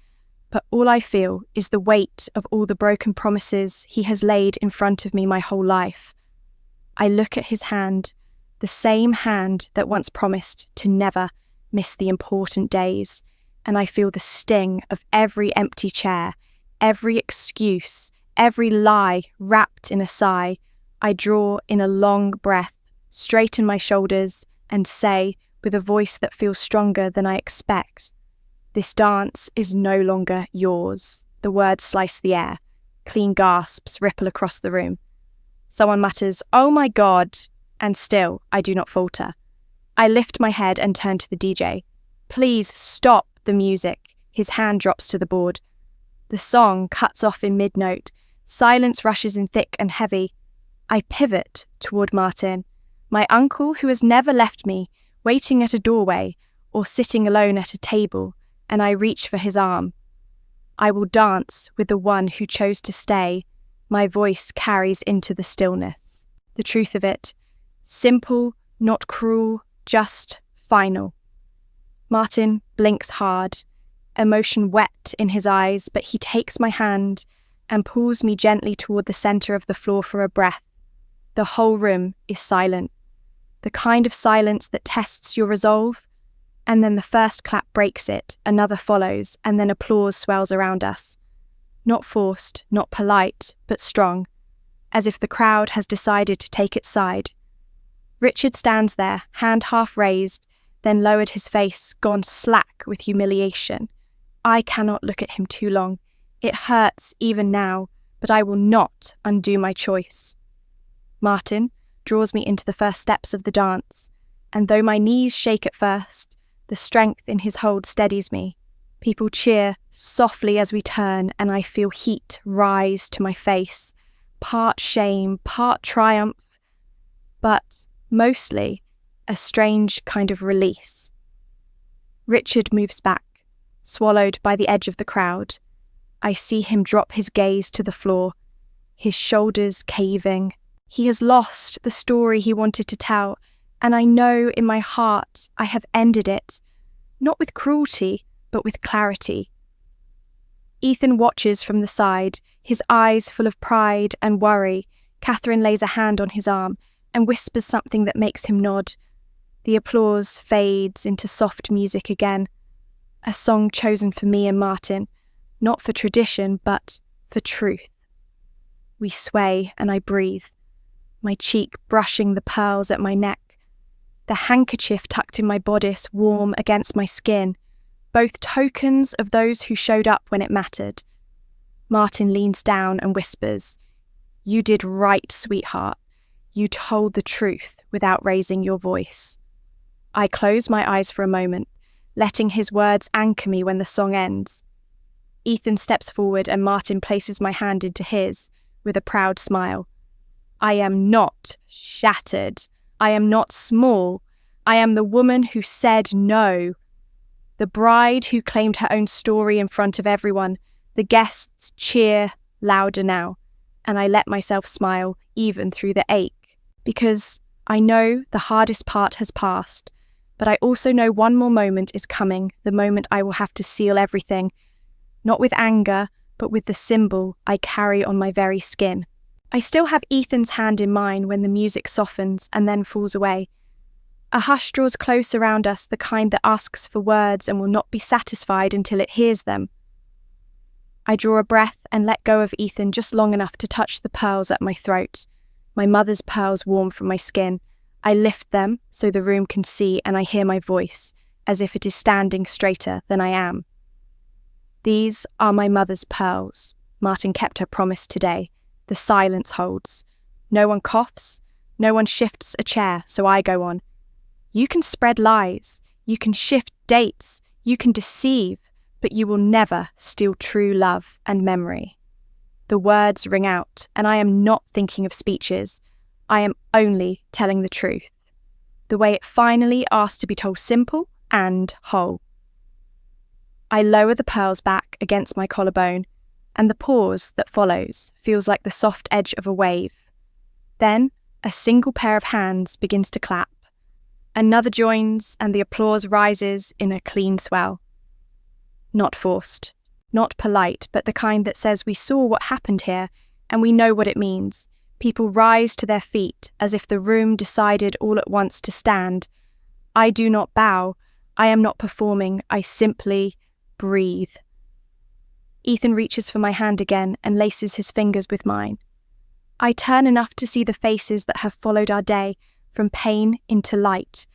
But all I feel is the weight of all the broken promises he has laid in front of me my whole life. I look at his hand, the same hand that once promised to never miss the important days, and I feel the sting of every empty chair, every excuse, every lie wrapped in a sigh. I draw in a long breath, straighten my shoulders, and say, with a voice that feels stronger than I expect, "This dance is no longer yours." The words slice the air. Clean gasps ripple across the room. Someone mutters, "Oh my God," and still I do not falter. I lift my head and turn to the DJ. "Please stop the music." His hand drops to the board. The song cuts off in mid-note. Silence rushes in thick and heavy. I pivot toward Martin, my uncle who has never left me, waiting at a doorway or sitting alone at a table, and I reach for his arm. I will dance with the one who chose to stay. My voice carries into the stillness. The truth of it, simple, not cruel, just final. Martin blinks hard, emotion wet in his eyes, but he takes my hand and pulls me gently toward the center of the floor for a breath. The whole room is silent, the kind of silence that tests your resolve, and then the first clap breaks it, another follows, and then applause swells around us. Not forced, not polite, but strong, as if the crowd has decided to take its side. Richard stands there, hand half raised, then lowered his face, gone slack with humiliation. I cannot look at him too long. It hurts even now, but I will not undo my choice. Martin draws me into the first steps of the dance, and though my knees shake at first, the strength in his hold steadies me. People cheer softly as we turn, and I feel heat rise to my face, part shame, part triumph, but mostly a strange kind of release. Richard moves back, swallowed by the edge of the crowd. I see him drop his gaze to the floor, his shoulders caving. He has lost the story he wanted to tell, and I know in my heart I have ended it, not with cruelty, but with clarity. Ethan watches from the side, his eyes full of pride and worry. Catherine lays a hand on his arm and whispers something that makes him nod. The applause fades into soft music again. A song chosen for me and Martin, not for tradition, but for truth. We sway and I breathe, my cheek brushing the pearls at my neck, the handkerchief tucked in my bodice warm against my skin, both tokens of those who showed up when it mattered. Martin leans down and whispers, "You did right, sweetheart. You told the truth without raising your voice." I close my eyes for a moment, letting his words anchor me when the song ends. Ethan steps forward and Martin places my hand into his with a proud smile. I am not shattered. I am not small. I am the woman who said no. The bride who claimed her own story in front of everyone. The guests cheer louder now, and I let myself smile even through the ache, because I know the hardest part has passed, but I also know one more moment is coming, the moment I will have to seal everything, not with anger, but with the symbol I carry on my very skin. I still have Ethan's hand in mine when the music softens and then falls away. A hush draws close around us, the kind that asks for words and will not be satisfied until it hears them. I draw a breath and let go of Ethan just long enough to touch the pearls at my throat. My mother's pearls warm from my skin. I lift them so the room can see, and I hear my voice, as if it is standing straighter than I am. These are my mother's pearls. Martin kept her promise today. The silence holds. No one coughs, No one shifts a chair, so I go on. You can spread lies, you can shift dates, you can deceive, but you will never steal true love and memory. The words ring out, and I am not thinking of speeches. I am only telling the truth. The way it finally asked to be told simple and whole. I lower the pearls back against my collarbone, and the pause that follows feels like the soft edge of a wave. Then, a single pair of hands begins to clap. Another joins, and the applause rises in a clean swell. Not forced, not polite, but the kind that says we saw what happened here, and we know what it means. People rise to their feet as if the room decided all at once to stand. I do not bow. I am not performing. I simply breathe. Ethan reaches for my hand again and laces his fingers with mine. I turn enough to see the faces that have followed our day, from pain into light.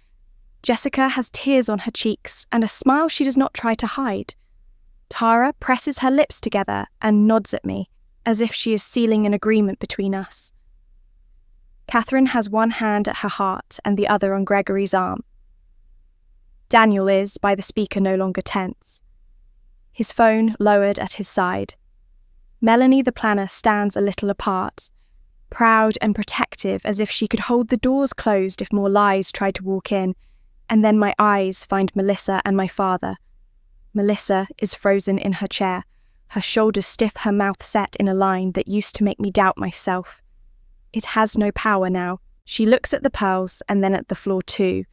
Jessica has tears on her cheeks and a smile she does not try to hide. Tara presses her lips together and nods at me, as if she is sealing an agreement between us. Catherine has one hand at her heart and the other on Gregory's arm. Daniel is, by the speaker, no longer tense. His phone lowered at his side. Melanie the planner stands a little apart, proud and protective, as if she could hold the doors closed if more lies tried to walk in, and then my eyes find Melissa and my father. Melissa is frozen in her chair, her shoulders stiff, her mouth set in a line that used to make me doubt myself. It has no power now. She looks at the pearls and then at the floor too,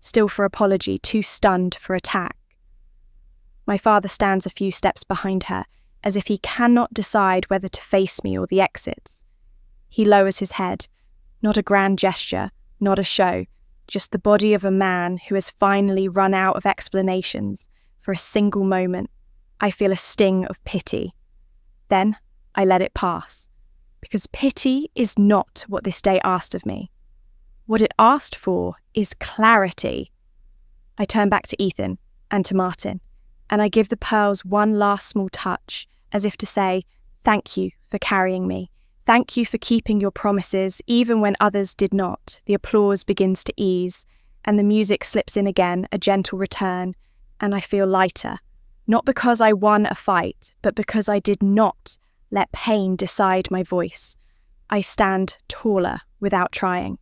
still for apology, too stunned for attack. My father stands a few steps behind her, as if he cannot decide whether to face me or the exits. He lowers his head, not a grand gesture, not a show, just the body of a man who has finally run out of explanations. For a single moment, I feel a sting of pity. Then I let it pass, because pity is not what this day asked of me. What it asked for is clarity. I turn back to Ethan and to Martin, and I give the pearls one last small touch, as if to say, thank you for carrying me. Thank you for keeping your promises, even when others did not. The applause begins to ease, and the music slips in again, a gentle return, and I feel lighter. Not because I won a fight, but because I did not let pain decide my voice. I stand taller without trying.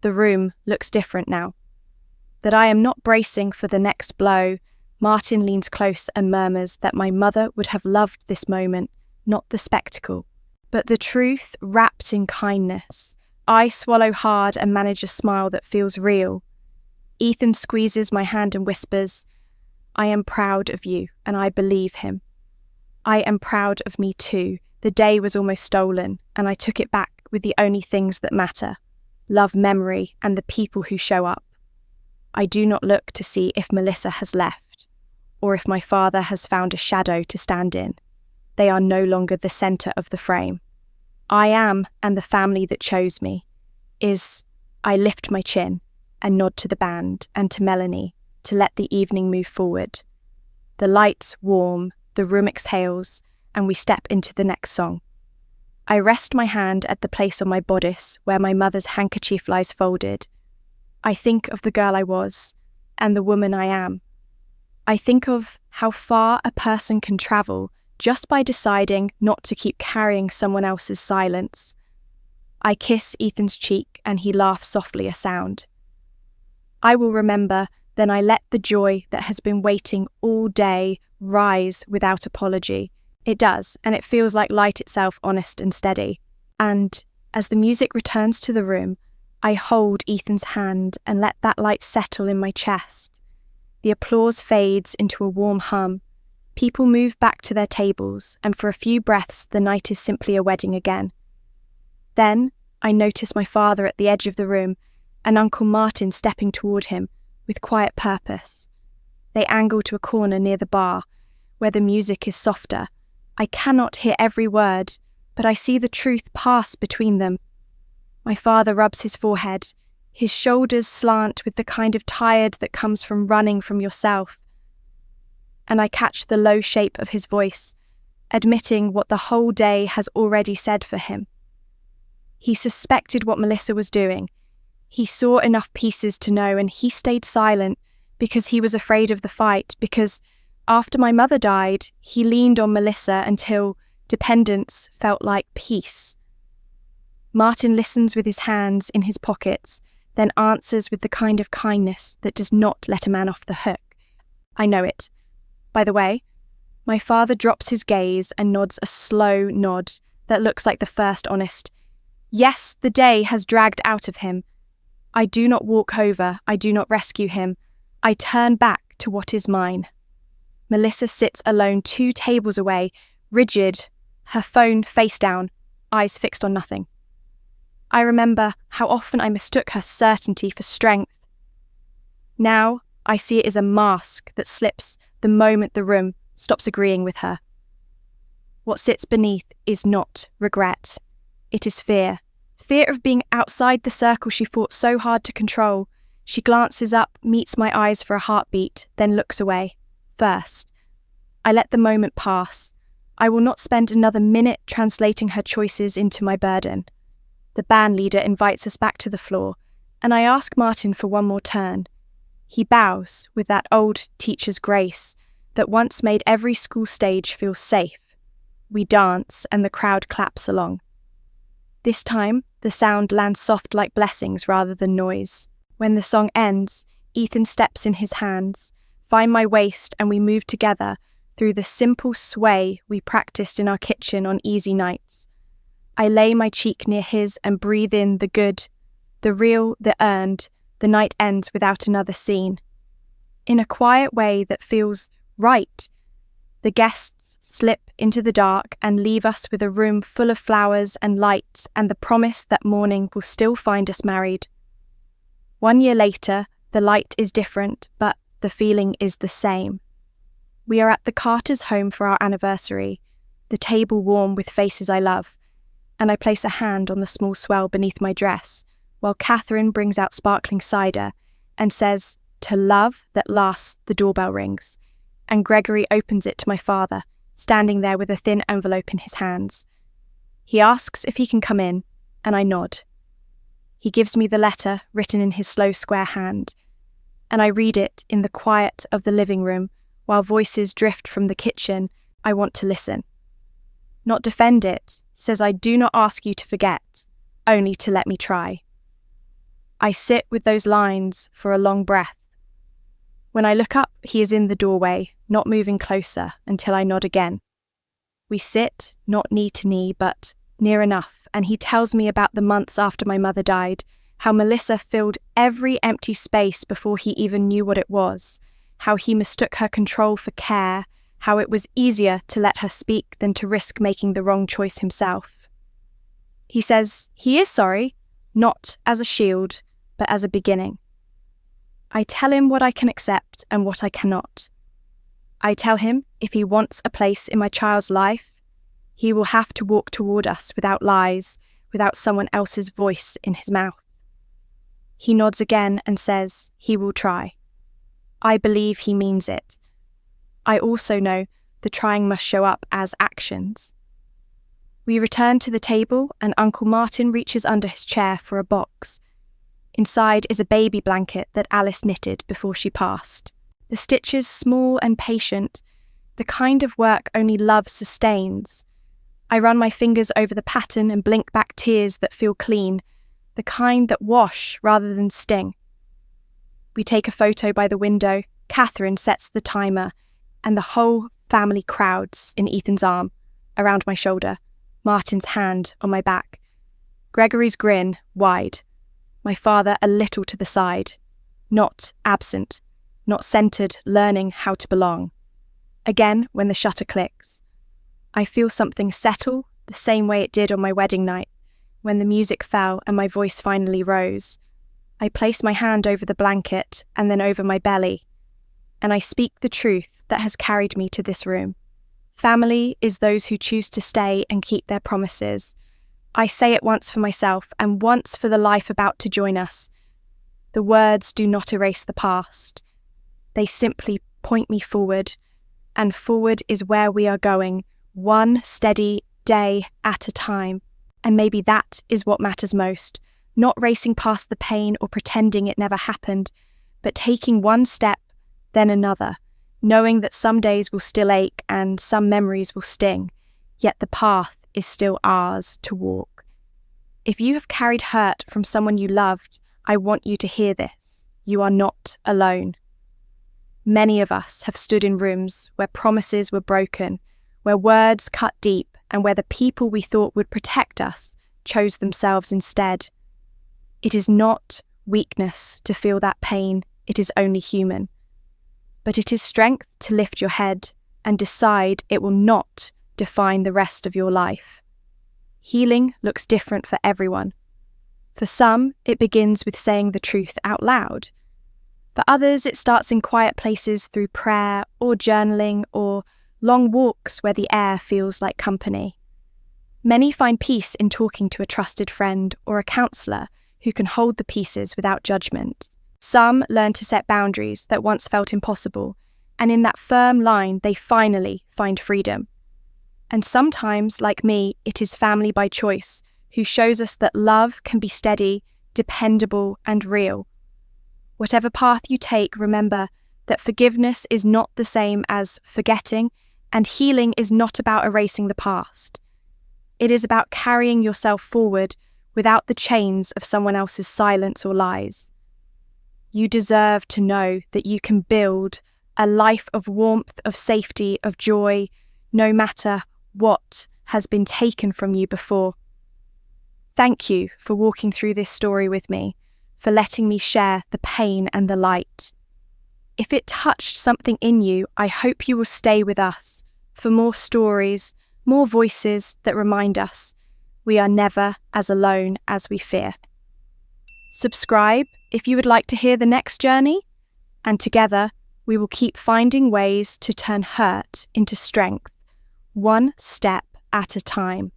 The room looks different now. That I am not bracing for the next blow, Martin leans close and murmurs that my mother would have loved this moment, not the spectacle, but the truth wrapped in kindness. I swallow hard and manage a smile that feels real. Ethan squeezes my hand and whispers, I am proud of you, and I believe him. I am proud of me too. The day was almost stolen, and I took it back with the only things that matter. Love, memory, and the people who show up. I do not look to see if Melissa has left, or if my father has found a shadow to stand in. They are no longer the centre of the frame. I am, and the family that chose me, is. I lift my chin and nod to the band and to Melanie to let the evening move forward. The lights warm, the room exhales, and we step into the next song. I rest my hand at the place on my bodice where my mother's handkerchief lies folded. I think of the girl I was and the woman I am. I think of how far a person can travel just by deciding not to keep carrying someone else's silence. I kiss Ethan's cheek and he laughs softly a sound. I will remember, then I let the joy that has been waiting all day rise without apology. It does, and it feels like light itself, honest and steady. And as the music returns to the room, I hold Ethan's hand and let that light settle in my chest. The applause fades into a warm hum. People move back to their tables, and for a few breaths the night is simply a wedding again. Then I notice my father at the edge of the room, and Uncle Martin stepping toward him, with quiet purpose. They angle to a corner near the bar, where the music is softer. I cannot hear every word, but I see the truth pass between them. My father rubs his forehead, his shoulders slant with the kind of tired that comes from running from yourself. And I catch the low shape of his voice, admitting what the whole day has already said for him. He suspected what Melissa was doing. He saw enough pieces to know, and he stayed silent because he was afraid of the fight, because after my mother died, he leaned on Melissa until dependence felt like peace. Martin listens with his hands in his pockets, then answers with the kind of kindness that does not let a man off the hook. I know it. By the way, my father drops his gaze and nods a slow nod that looks like the first honest. Yes, the day has dragged out of him. I do not walk over, I do not rescue him. I turn back to what is mine. Melissa sits alone 2 tables away, rigid, her phone face down, eyes fixed on nothing. I remember how often I mistook her certainty for strength. Now I see it as a mask that slips the moment the room stops agreeing with her. What sits beneath is not regret. It is fear. Fear of being outside the circle she fought so hard to control. She glances up, meets my eyes for a heartbeat, then looks away. First, I let the moment pass. I will not spend another minute translating her choices into my burden. The band leader invites us back to the floor, and I ask Martin for one more turn. He bows with that old teacher's grace that once made every school stage feel safe. We dance, and the crowd claps along. This time, the sound lands soft like blessings rather than noise. When the song ends, Ethan steps in his hands, find my waist, and we move together through the simple sway we practiced in our kitchen on easy nights. I lay my cheek near his and breathe in the good, the real, the earned. The night ends without another scene. In a quiet way that feels right, the guests slip into the dark and leave us with a room full of flowers and lights and the promise that morning will still find us married. 1 year later, the light is different, but the feeling is the same. We are at the Carters' home for our anniversary, the table warm with faces I love, and I place a hand on the small swell beneath my dress, while Catherine brings out sparkling cider and says, "To love that lasts," the doorbell rings, and Gregory opens it to my father, standing there with a thin envelope in his hands. He asks if he can come in, and I nod. He gives me the letter written in his slow square hand, and I read it in the quiet of the living room while voices drift from the kitchen. I want to listen. Not defend it, says I do not ask you to forget, only to let me try. I sit with those lines for a long breath. When I look up, he is in the doorway, not moving closer until I nod again. We sit, not knee to knee, but near enough, and he tells me about the months after my mother died, how Melissa filled every empty space before he even knew what it was, how he mistook her control for care, how it was easier to let her speak than to risk making the wrong choice himself. He says he is sorry, not as a shield, but as a beginning. I tell him what I can accept and what I cannot. I tell him if he wants a place in my child's life, he will have to walk toward us without lies, without someone else's voice in his mouth. He nods again and says he will try. I believe he means it. I also know the trying must show up as actions. We return to the table and Uncle Martin reaches under his chair for a box. Inside is a baby blanket that Alice knitted before she passed. The stitches small and patient, the kind of work only love sustains. I run my fingers over the pattern and blink back tears that feel clean, the kind that wash rather than sting. We take a photo by the window, Catherine sets the timer, and the whole family crowds in Ethan's arm, around my shoulder, Martin's hand on my back. Gregory's grin, wide. My father a little to the side, not absent, not centred, learning how to belong. Again, when the shutter clicks, I feel something settle the same way it did on my wedding night, when the music fell and my voice finally rose. I place my hand over the blanket and then over my belly, and I speak the truth that has carried me to this room. Family is those who choose to stay and keep their promises. I say it once for myself and once for the life about to join us. The words do not erase the past. They simply point me forward, and forward is where we are going, one steady day at a time. And maybe that is what matters most, not racing past the pain or pretending it never happened, but taking one step, then another, knowing that some days will still ache and some memories will sting, yet the path is still ours to walk. If you have carried hurt from someone you loved, I want you to hear this. You are not alone. Many of us have stood in rooms where promises were broken, where words cut deep, and where the people we thought would protect us chose themselves instead. It is not weakness to feel that pain, it is only human. But it is strength to lift your head and decide it will not define the rest of your life. Healing looks different for everyone. For some, it begins with saying the truth out loud. For others, it starts in quiet places through prayer or journaling or long walks where the air feels like company. Many find peace in talking to a trusted friend or a counsellor who can hold the pieces without judgment. Some learn to set boundaries that once felt impossible, and in that firm line they finally find freedom. And sometimes, like me, it is family by choice who shows us that love can be steady, dependable, and real. Whatever path you take, remember that forgiveness is not the same as forgetting, and healing is not about erasing the past. It is about carrying yourself forward without the chains of someone else's silence or lies. You deserve to know that you can build a life of warmth, of safety, of joy, no matter what has been taken from you before. Thank you for walking through this story with me, for letting me share the pain and the light. If it touched something in you, I hope you will stay with us for more stories, more voices that remind us we are never as alone as we fear. Subscribe if you would like to hear the next journey, and together we will keep finding ways to turn hurt into strength, one step at a time.